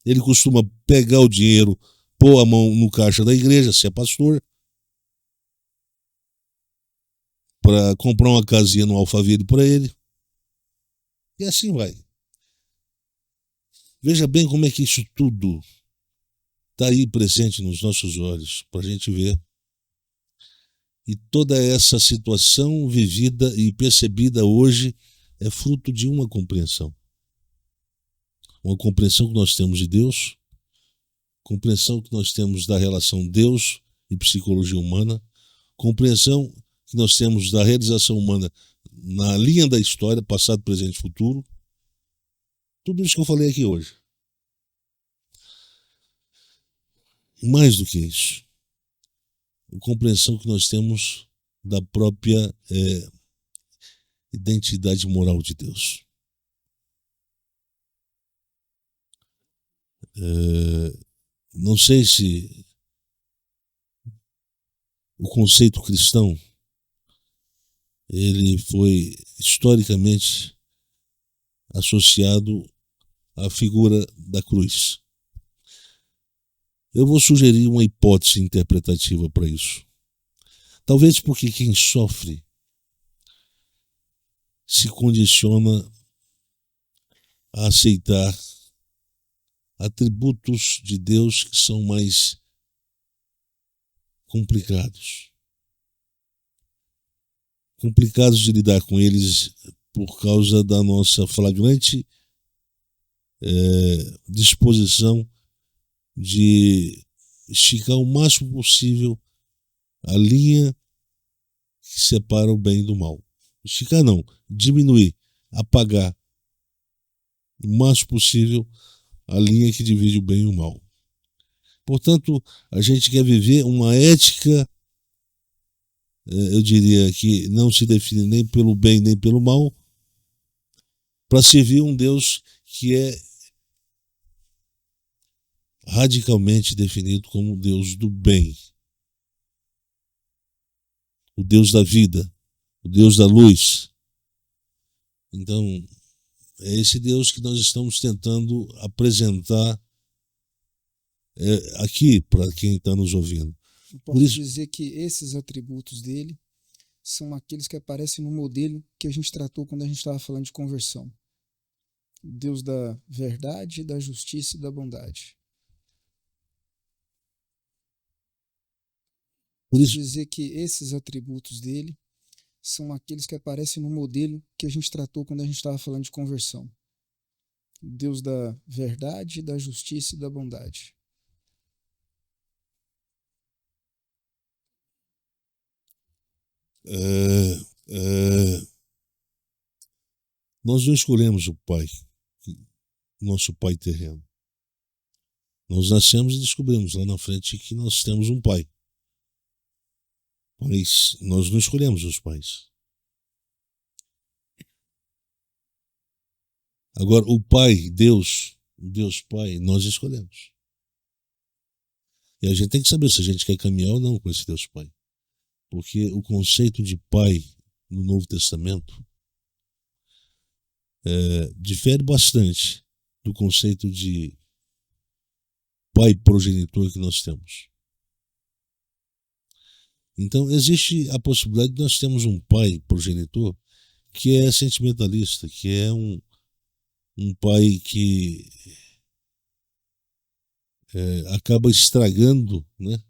Ele costuma pegar o dinheiro, pôr a mão no caixa da igreja, se é pastor, para comprar uma casinha no Alphaville para ele. E assim vai. Veja bem como é que isso tudo está aí presente nos nossos olhos, para a gente ver. E toda essa situação vivida e percebida hoje é fruto de uma compreensão. Uma compreensão que nós temos de Deus, compreensão que nós temos da relação Deus e psicologia humana, compreensão que nós temos da realização humana na linha da história, passado, presente e futuro. Tudo isso que eu falei aqui hoje. Mais do que isso, a compreensão que nós temos da própria identidade moral de Deus. Não sei se o conceito cristão ele foi historicamente associado à figura da cruz. Eu vou sugerir uma hipótese interpretativa para isso. Talvez porque quem sofre se condiciona a aceitar atributos de Deus que são mais complicados. Complicados de lidar com eles por causa da nossa flagrante disposição de esticar o máximo possível a linha que separa o bem do mal. Esticar não, diminuir, apagar o máximo possível a linha que divide o bem e o mal. Portanto, a gente quer viver uma ética, eu diria que não se define nem pelo bem nem pelo mal, para servir um Deus que é radicalmente definido como o Deus do bem, o Deus da vida, o Deus da luz. Então, é esse Deus que nós estamos tentando apresentar aqui para quem está nos ouvindo. Eu posso dizer que esses atributos dele são aqueles que aparecem no modelo que a gente tratou quando a gente estava falando de conversão. O Deus da verdade, da justiça e da bondade. Por isso dizer que esses atributos dele são aqueles que aparecem no modelo que a gente tratou quando a gente estava falando de conversão. O Deus da verdade, da justiça e da bondade. Nós não escolhemos o pai, nosso pai terreno. Nós nascemos e descobrimos lá na frente que nós temos um pai. Mas nós não escolhemos os pais. Agora, o pai, Deus, o Deus Pai, nós escolhemos. E a gente tem que saber se a gente quer caminhar ou não com esse Deus Pai. Porque o conceito de pai no Novo Testamento difere bastante do conceito de pai progenitor que nós temos. Então, existe a possibilidade de nós termos um pai progenitor que é sentimentalista, que é um pai que acaba estragando, né,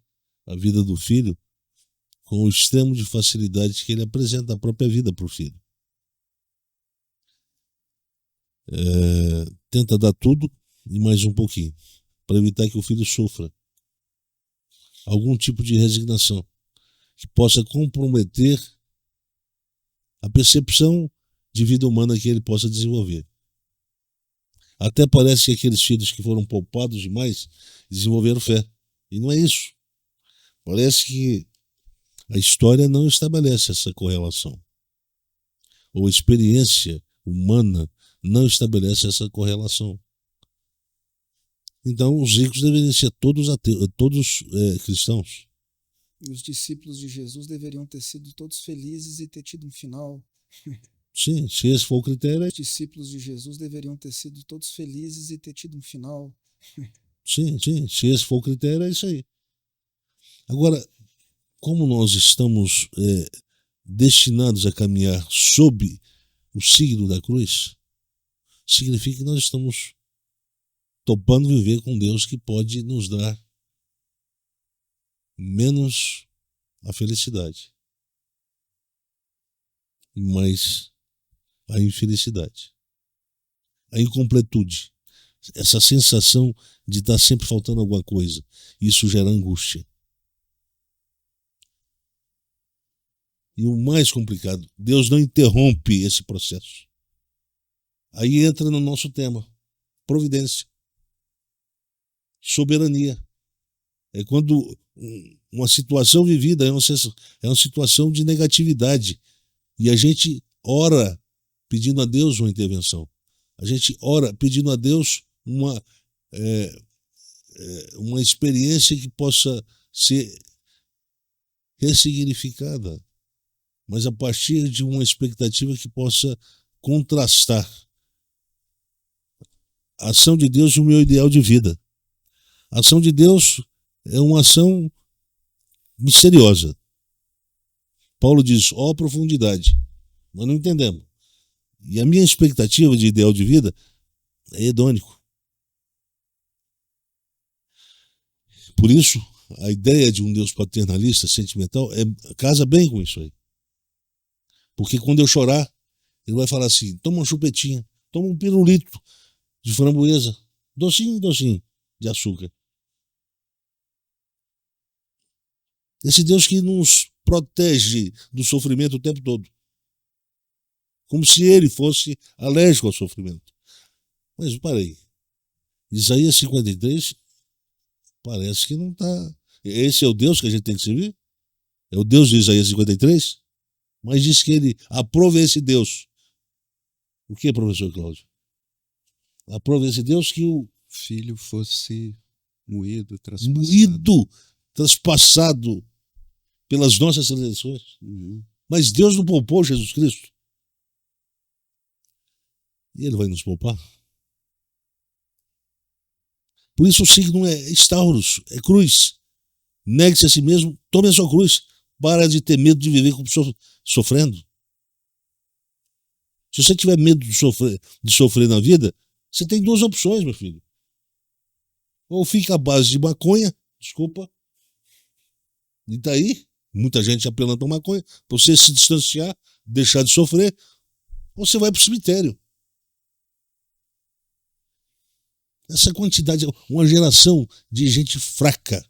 a vida do filho com o extremo de facilidade que ele apresenta a própria vida para o filho. Tenta dar tudo e mais um pouquinho, para evitar que o filho sofra algum tipo de resignação que possa comprometer a percepção de vida humana que ele possa desenvolver. Até parece que aqueles filhos que foram poupados demais desenvolveram fé. E não é isso. Parece que a história não estabelece essa correlação. Ou a experiência humana não estabelece essa correlação. Então, os ricos deveriam ser todos cristãos. E os discípulos de Jesus deveriam ter sido todos felizes e ter tido um final. Sim, se esse for o critério. Os discípulos de Jesus deveriam ter sido todos felizes e ter tido um final. Sim, se esse for o critério, é isso aí. Agora, como nós estamos destinados a caminhar sob o signo da cruz, significa que nós estamos topando viver com Deus que pode nos dar menos a felicidade e mais a infelicidade, a incompletude, essa sensação de estar sempre faltando alguma coisa. Isso gera angústia. E o mais complicado, Deus não interrompe esse processo. Aí entra no nosso tema, providência, soberania. É quando uma situação vivida é uma situação de negatividade e a gente ora pedindo a Deus uma intervenção. A gente ora pedindo a Deus uma experiência que possa ser ressignificada, mas a partir de uma expectativa que possa contrastar a ação de Deus e o meu ideal de vida. A ação de Deus é uma ação misteriosa. Paulo diz, ó profundidade. Nós não entendemos. E a minha expectativa de ideal de vida é hedônico. Por isso, a ideia de um Deus paternalista, sentimental, casa bem com isso aí. Porque quando eu chorar, ele vai falar assim, toma uma chupetinha, toma um pirulito de framboesa, docinho de açúcar. Esse Deus que nos protege do sofrimento o tempo todo. Como se ele fosse alérgico ao sofrimento. Mas parei. Isaías 53 parece que não está. Esse é o Deus que a gente tem que servir? É o Deus de Isaías 53? Mas diz que ele aprova esse Deus. O que, professor Cláudio? Aprova esse Deus que o filho fosse moído, traspassado pelas nossas transgressões. Uhum. Mas Deus não poupou Jesus Cristo. E ele vai nos poupar. Por isso o signo é Stauros, é cruz. Negue-se a si mesmo, tome a sua cruz. Para de ter medo de viver sofrendo. Se você tiver medo de sofrer na vida, você tem duas opções, meu filho. Ou fica à base de maconha, desculpa, e tá aí, muita gente apelando para maconha, para você se distanciar, deixar de sofrer, ou você vai para o cemitério. Essa quantidade, uma geração de gente fraca,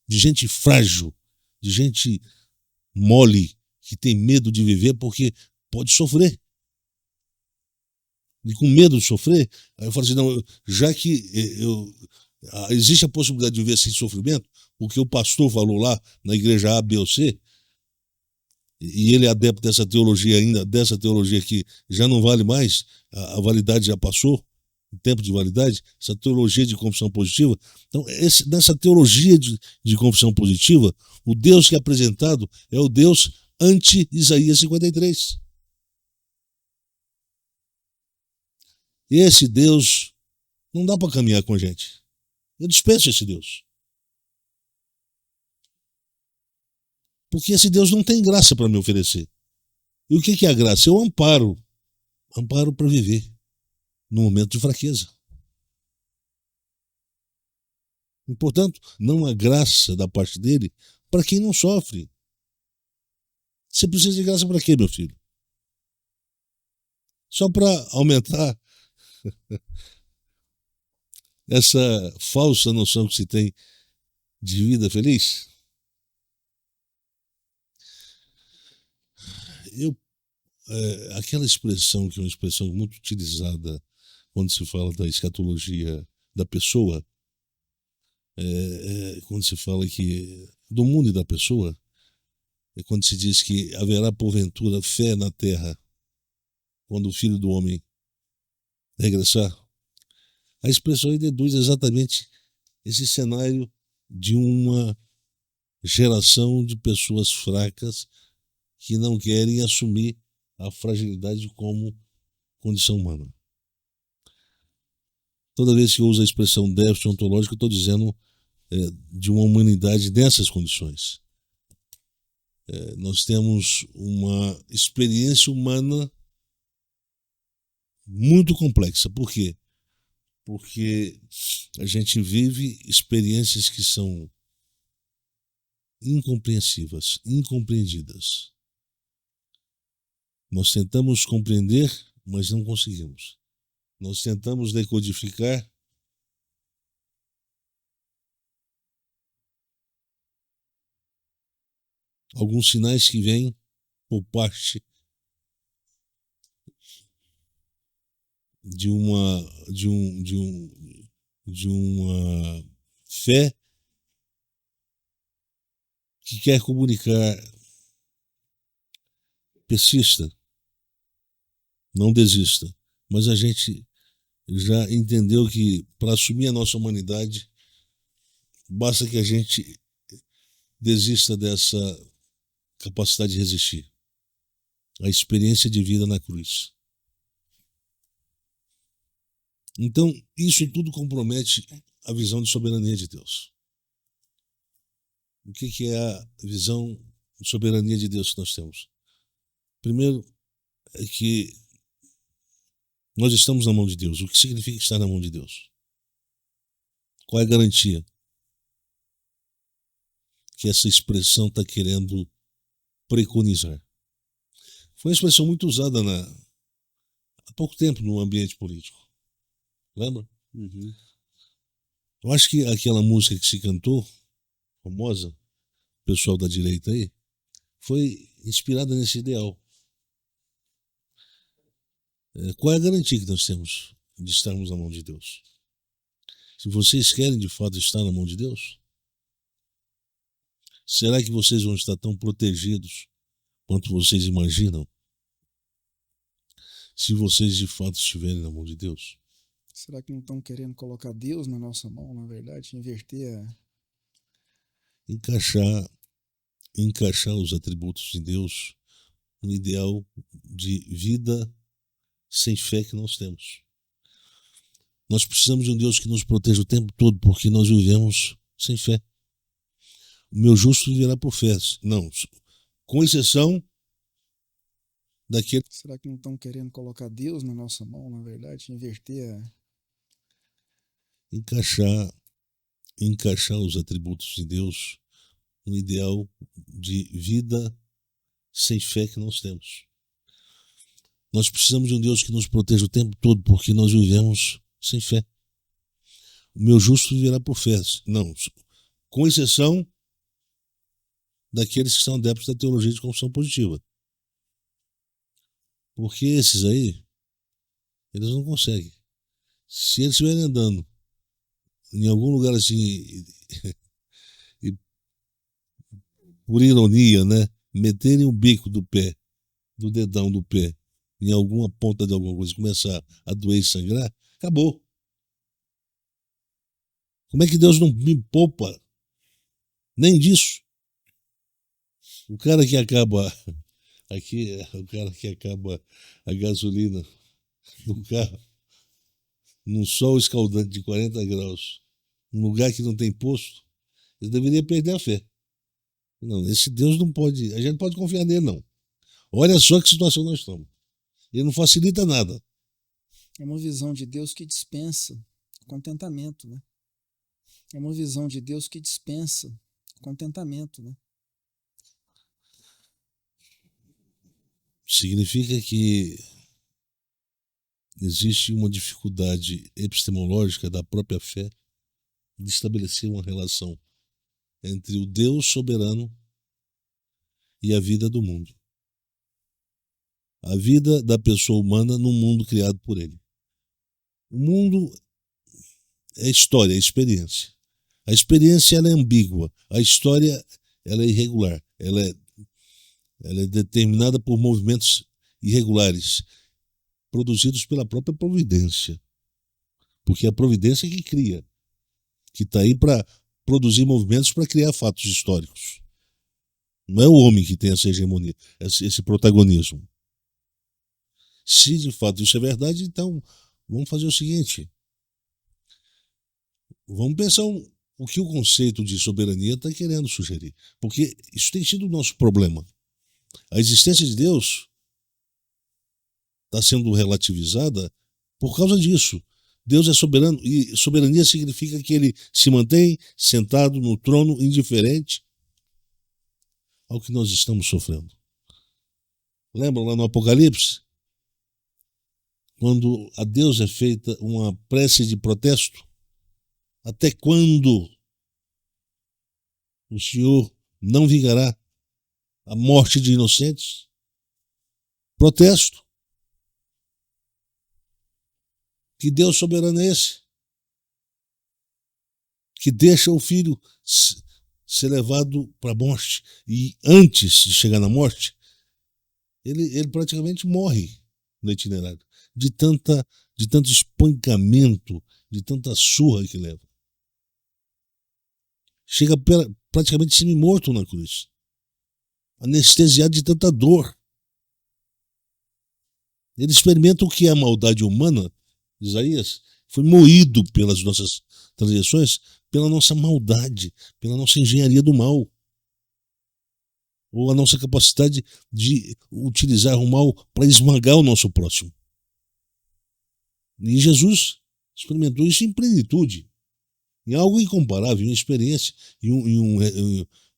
de gente frágil, de gente mole, que tem medo de viver porque pode sofrer. E com medo de sofrer, aí eu falo assim, não, já que existe a possibilidade de viver sem sofrimento, o que o pastor falou lá na igreja A, B ou C, e ele é adepto dessa teologia ainda, dessa teologia que já não vale mais, a validade já passou, o tempo de validade, essa teologia de confissão positiva. Então, nessa teologia de confissão positiva, o Deus que é apresentado é o Deus anti-Isaías 53. E esse Deus não dá para caminhar com a gente. Eu dispenso esse Deus. Porque esse Deus não tem graça para me oferecer. E o que é a graça? É o amparo. Amparo para viver no momento de fraqueza. E, portanto, não há graça da parte dele para quem não sofre. Você precisa de graça para quê, meu filho? Só para aumentar essa falsa noção que se tem de vida feliz? Aquela expressão, que é uma expressão muito utilizada quando se fala da escatologia da pessoa, quando se fala que do mundo e da pessoa, é quando se diz que haverá porventura fé na terra quando o Filho do Homem regressar. A expressão aí deduz exatamente esse cenário de uma geração de pessoas fracas que não querem assumir a fragilidade como condição humana. Toda vez que eu uso a expressão déficit ontológico, eu estou dizendo de uma humanidade nessas condições. Nós temos uma experiência humana muito complexa. Por quê? Porque a gente vive experiências que são incompreensíveis, incompreendidas. Nós tentamos compreender, mas não conseguimos. Nós tentamos decodificar, alguns sinais que vêm por parte de uma fé que quer comunicar. Persista, não desista. Mas a gente já entendeu que para assumir a nossa humanidade, basta que a gente desista dessa capacidade de resistir. A experiência de vida na cruz. Então, isso tudo compromete a visão de soberania de Deus. O que é a visão de soberania de Deus que nós temos? Primeiro, é que nós estamos na mão de Deus. O que significa estar na mão de Deus? Qual é a garantia que essa expressão está querendo preconizar? Foi uma expressão muito usada há pouco tempo no ambiente político. Lembra? Uhum. Eu acho que aquela música que se cantou, famosa, pessoal da direita aí, foi inspirada nesse ideal. Qual é a garantia que nós temos de estarmos na mão de Deus? Se vocês querem de fato estar na mão de Deus, será que vocês vão estar tão protegidos quanto vocês imaginam? Se vocês de fato estiverem na mão de Deus? Será que não estão querendo colocar Deus na nossa mão, na verdade? Inverter encaixar os atributos de Deus no ideal de vida sem fé que nós temos. Nós precisamos de um Deus que nos proteja o tempo todo, porque nós vivemos sem fé. O meu justo viverá por fé. Não, com exceção daquele... Será que não estão querendo colocar Deus na nossa mão, na verdade? Inverter encaixar os atributos de Deus no ideal de vida sem fé que nós temos. Nós precisamos de um Deus que nos proteja o tempo todo, porque nós vivemos sem fé. O meu justo viverá por fé. Não, com exceção daqueles que são adeptos da teologia de confissão positiva. Porque esses aí, eles não conseguem. Se eles estiverem andando em algum lugar assim, e por ironia, né, meterem o bico do pé, do dedão do pé, em alguma ponta de alguma coisa, começar a doer e sangrar, acabou. Como é que Deus não me poupa nem disso? O cara que acaba a gasolina do carro num sol escaldante de 40 graus, num lugar que não tem posto, ele deveria perder a fé. Não, esse Deus não pode, a gente não pode confiar nele, não. Olha só que situação nós estamos. Ele não facilita nada. É uma visão de Deus que dispensa contentamento, né? É uma visão de Deus que dispensa contentamento, né? Significa que existe uma dificuldade epistemológica da própria fé de estabelecer uma relação entre o Deus soberano e a vida do mundo. A vida da pessoa humana num mundo criado por ele. O mundo é história, é experiência. A experiência ela é ambígua, a história ela é irregular, ela é determinada por movimentos irregulares, produzidos pela própria providência. Porque é a providência que cria, que está aí para produzir movimentos para criar fatos históricos. Não é o homem que tem essa hegemonia, esse protagonismo. Se de fato isso é verdade, então vamos fazer o seguinte. Vamos pensar o que o conceito de soberania está querendo sugerir. Porque isso tem sido o nosso problema. A existência de Deus está sendo relativizada por causa disso. Deus é soberano e soberania significa que ele se mantém sentado no trono indiferente ao que nós estamos sofrendo. Lembram lá no Apocalipse? Quando a Deus é feita uma prece de protesto? Até quando o Senhor não vingará a morte de inocentes? Protesto. Que Deus soberano é esse? Que deixa o filho ser levado para a morte. E antes de chegar na morte, ele praticamente morre no itinerário. De tanto espancamento, de tanta surra que leva. Chega praticamente semi-morto na cruz. Anestesiado de tanta dor. Ele experimenta o que é a maldade humana. Isaías foi moído pelas nossas transgressões, pela nossa maldade, pela nossa engenharia do mal. Ou a nossa capacidade de utilizar o mal para esmagar o nosso próximo. E Jesus experimentou isso em plenitude, em algo incomparável, em uma experiência, em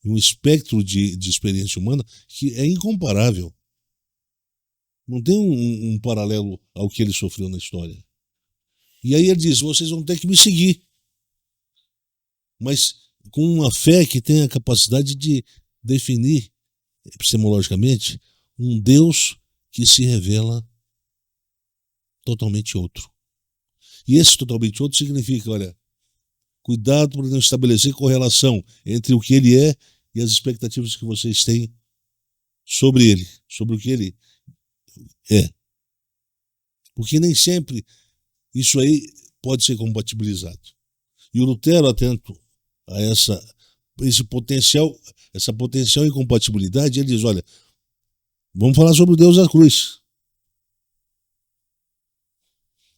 um espectro de experiência humana que é incomparável. Não tem um paralelo ao que ele sofreu na história. E aí ele diz, vocês vão ter que me seguir. Mas com uma fé que tem a capacidade de definir, epistemologicamente, um Deus que se revela totalmente outro. E esse totalmente outro significa, olha, cuidado para não estabelecer correlação entre o que ele é e as expectativas que vocês têm sobre ele, sobre o que ele é. Porque nem sempre isso aí pode ser compatibilizado. E o Lutero, atento a essa potencial incompatibilidade, ele diz, olha, vamos falar sobre o Deus da cruz.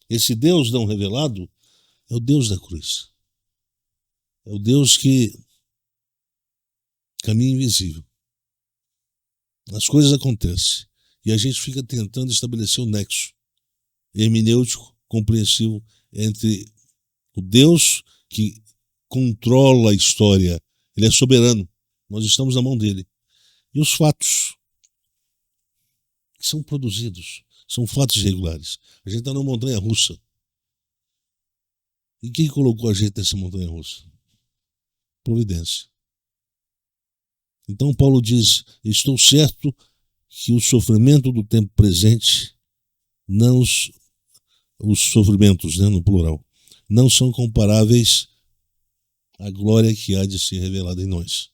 Esse Deus não revelado é o Deus da cruz. É o Deus que caminha invisível. As coisas acontecem. E a gente fica tentando estabelecer um nexo hermenêutico, compreensivo, entre o Deus que controla a história. Ele é soberano. Nós estamos na mão dele. E os fatos que são produzidos são fatos regulares. A gente está numa montanha-russa. E quem colocou a gente nessa montanha-russa? Providência. Então Paulo diz, estou certo que o sofrimento do tempo presente, não os sofrimentos, né, no plural, não são comparáveis à glória que há de ser revelada em nós.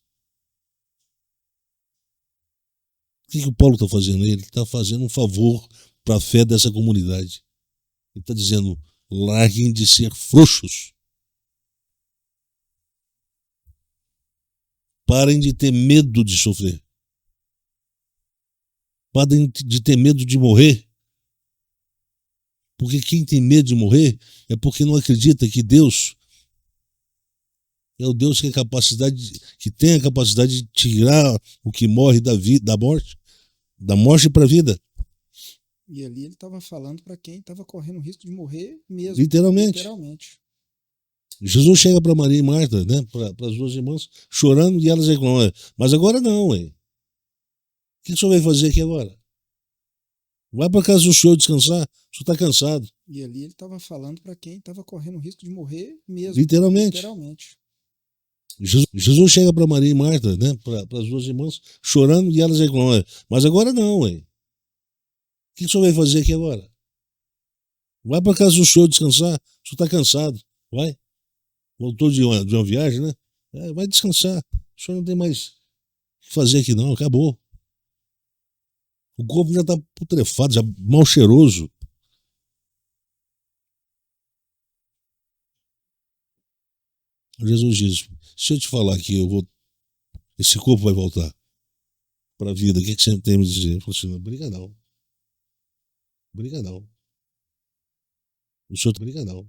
O que o Paulo está fazendo? Ele está fazendo um favor para a fé dessa comunidade. Ele está dizendo, larguem de ser frouxos. Parem de ter medo de sofrer. Parem de ter medo de morrer. Porque quem tem medo de morrer é porque não acredita que Deus é o Deus que tem a capacidade de tirar o que morre da morte para a vida. E ali ele estava falando para quem estava correndo o risco de morrer mesmo. Literalmente. Literalmente. Jesus chega para Maria e Marta, né, para as duas irmãs, chorando, e elas reclamam, mas agora não, hein? O que o senhor vai fazer aqui agora? Vai para casa do senhor descansar, o senhor está cansado. E ali ele estava falando para quem estava correndo o risco de morrer mesmo. Literalmente. Literalmente. Jesus chega para Maria e Marta, né, para as duas irmãs, chorando, e elas reclamam, mas agora não, hein? O que o senhor vai fazer aqui agora? Vai para casa do senhor descansar, o senhor está cansado. Vai. Voltou de uma viagem, né? Vai descansar. O senhor não tem mais o que fazer aqui não, acabou. O corpo já está putrefado, já mal cheiroso. Jesus diz, se eu te falar que esse corpo vai voltar para a vida, o que você tem a me dizer? Eu falo assim, não, briga não. Briga não. O senhor briga não.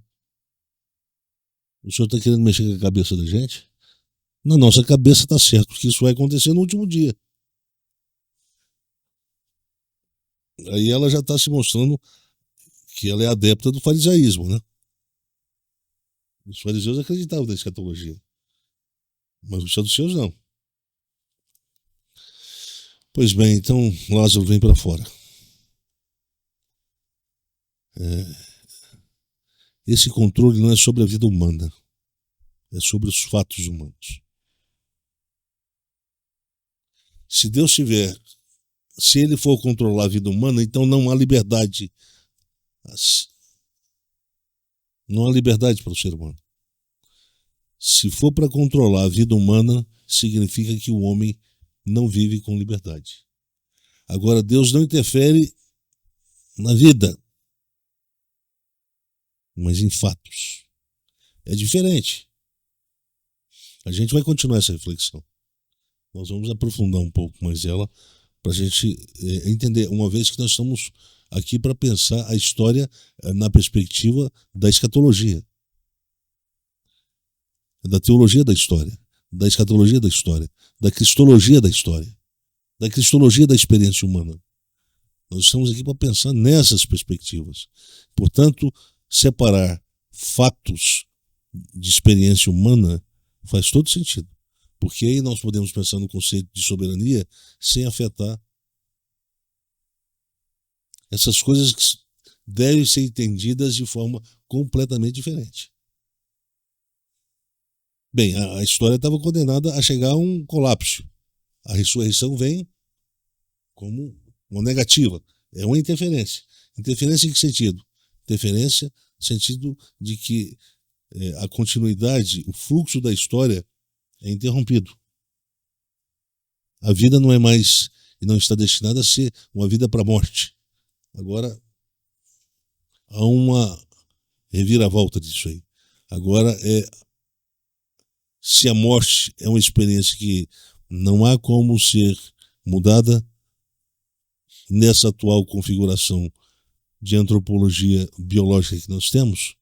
O senhor está querendo mexer com a cabeça da gente? Na nossa cabeça está certo, porque isso vai acontecer no último dia. Aí ela já está se mostrando que ela é adepta do farisaísmo, né? Os fariseus acreditavam na escatologia, mas os saduceus não. Pois bem, então Lázaro vem para fora. Esse controle não é sobre a vida humana, é sobre os fatos humanos. Se Deus tiver, se ele for controlar a vida humana, então não há liberdade. Não há liberdade para o ser humano. Se for para controlar a vida humana, significa que o homem não vive com liberdade. Agora, Deus não interfere na vida, mas em fatos. É diferente. A gente vai continuar essa reflexão. Nós vamos aprofundar um pouco mais ela para a gente entender, uma vez que nós estamos aqui para pensar a história na perspectiva da escatologia, da teologia da história, da escatologia da história, da cristologia da história, da cristologia da experiência humana. Nós estamos aqui para pensar nessas perspectivas. Portanto, separar fatos de experiência humana faz todo sentido. Porque aí nós podemos pensar no conceito de soberania sem afetar essas coisas que devem ser entendidas de forma completamente diferente. Bem, a história estava condenada a chegar a um colapso. A ressurreição vem como uma negativa, é uma interferência. Interferência em que sentido? Interferência no sentido de que a continuidade, o fluxo da história é interrompido. A vida não é mais e não está destinada a ser uma vida para a morte. Agora há uma reviravolta disso aí. Agora se a morte é uma experiência que não há como ser mudada nessa atual configuração de antropologia biológica que nós temos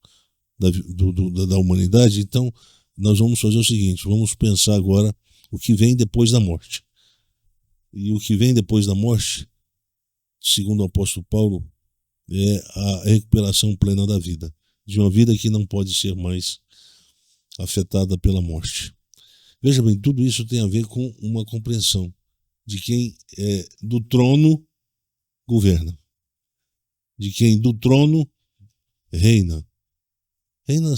da humanidade, então nós vamos fazer o seguinte, vamos pensar agora o que vem depois da morte. E o que vem depois da morte, segundo o apóstolo Paulo, é a recuperação plena da vida, de uma vida que não pode ser mais afetada pela morte. Veja bem, tudo isso tem a ver com uma compreensão de quem do trono governa, de quem do trono reina. Reina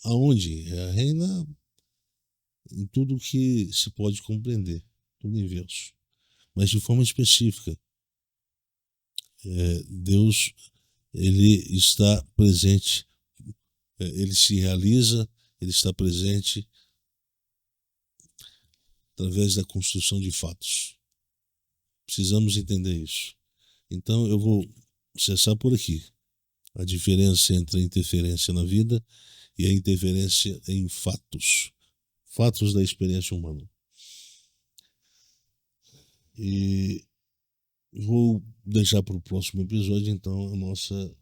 aonde? Reina em tudo que se pode compreender do universo, mas de forma específica. Deus, ele está presente, ele se realiza, ele está presente através da construção de fatos. Precisamos entender isso. Então eu vou cessar por aqui. A diferença entre a interferência na vida e a interferência em fatos. Fatos da experiência humana. E vou deixar para o próximo episódio, então, a nossa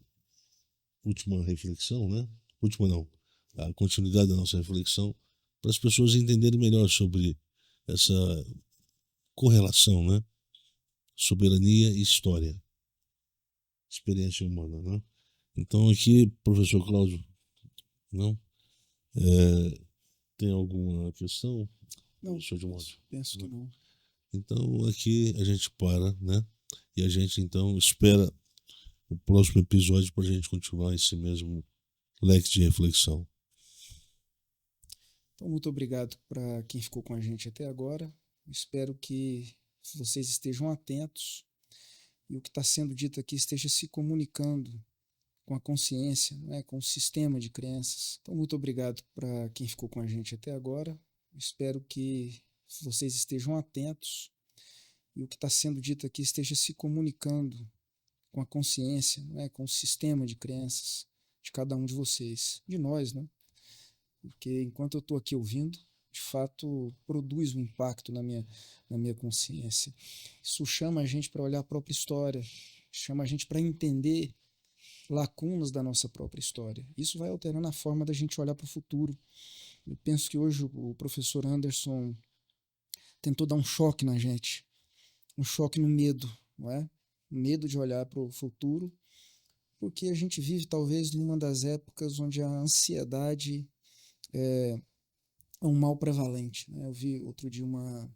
última reflexão, né? Última não, a continuidade da nossa reflexão, para as pessoas entenderem melhor sobre essa correlação, né? Soberania e história. Experiência humana, né? Então aqui, professor Cláudio, não? Tem alguma questão? Não, Professor Timóteo? penso que não. Então aqui a gente para, né? E a gente então espera o próximo episódio para a gente continuar esse mesmo leque de reflexão. Então, muito obrigado para quem ficou com a gente até agora. Espero que vocês estejam atentos e o que está sendo dito aqui esteja se comunicando com a consciência, né, com o sistema de crenças. Então, muito obrigado para quem ficou com a gente até agora. Espero que vocês estejam atentos e o que está sendo dito aqui esteja se comunicando com a consciência, né, com o sistema de crenças de cada um de vocês, de nós, né? Porque enquanto eu estou aqui ouvindo, de fato produz um impacto na minha consciência. Isso chama a gente para olhar a própria história, chama a gente para entender lacunas da nossa própria história. Isso vai alterando a forma da gente olhar para o futuro. Eu penso que hoje o professor Anderson tentou dar um choque na gente, um choque no medo, não é? Medo de olhar para o futuro, porque a gente vive talvez numa das épocas onde a ansiedade é um mal prevalente, né? Eu vi outro dia um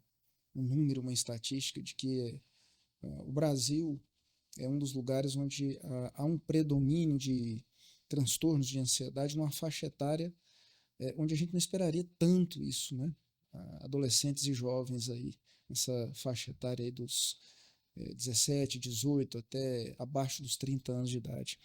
número, uma estatística de que o Brasil é um dos lugares onde há um predomínio de transtornos de ansiedade numa faixa etária onde a gente não esperaria tanto isso, né? Adolescentes e jovens aí, nessa faixa etária aí dos 17, 18 até abaixo dos 30 anos de idade.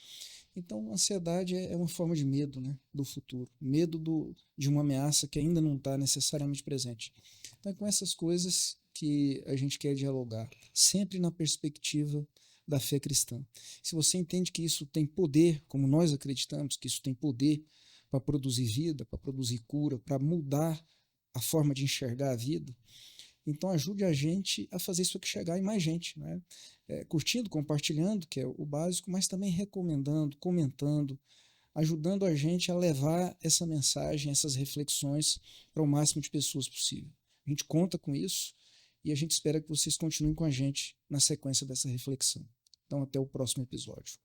Então, a ansiedade é uma forma de medo, né, do futuro, medo de uma ameaça que ainda não está necessariamente presente. Então, é com essas coisas que a gente quer dialogar, sempre na perspectiva da fé cristã. Se você entende que isso tem poder, como nós acreditamos que isso tem poder para produzir vida, para produzir cura, para mudar a forma de enxergar a vida, então ajude a gente a fazer isso aqui chegar em mais gente, né? Curtindo, compartilhando, que é o básico, mas também recomendando, comentando, ajudando a gente a levar essa mensagem, essas reflexões para o máximo de pessoas possível. A gente conta com isso e a gente espera que vocês continuem com a gente na sequência dessa reflexão. Então até o próximo episódio.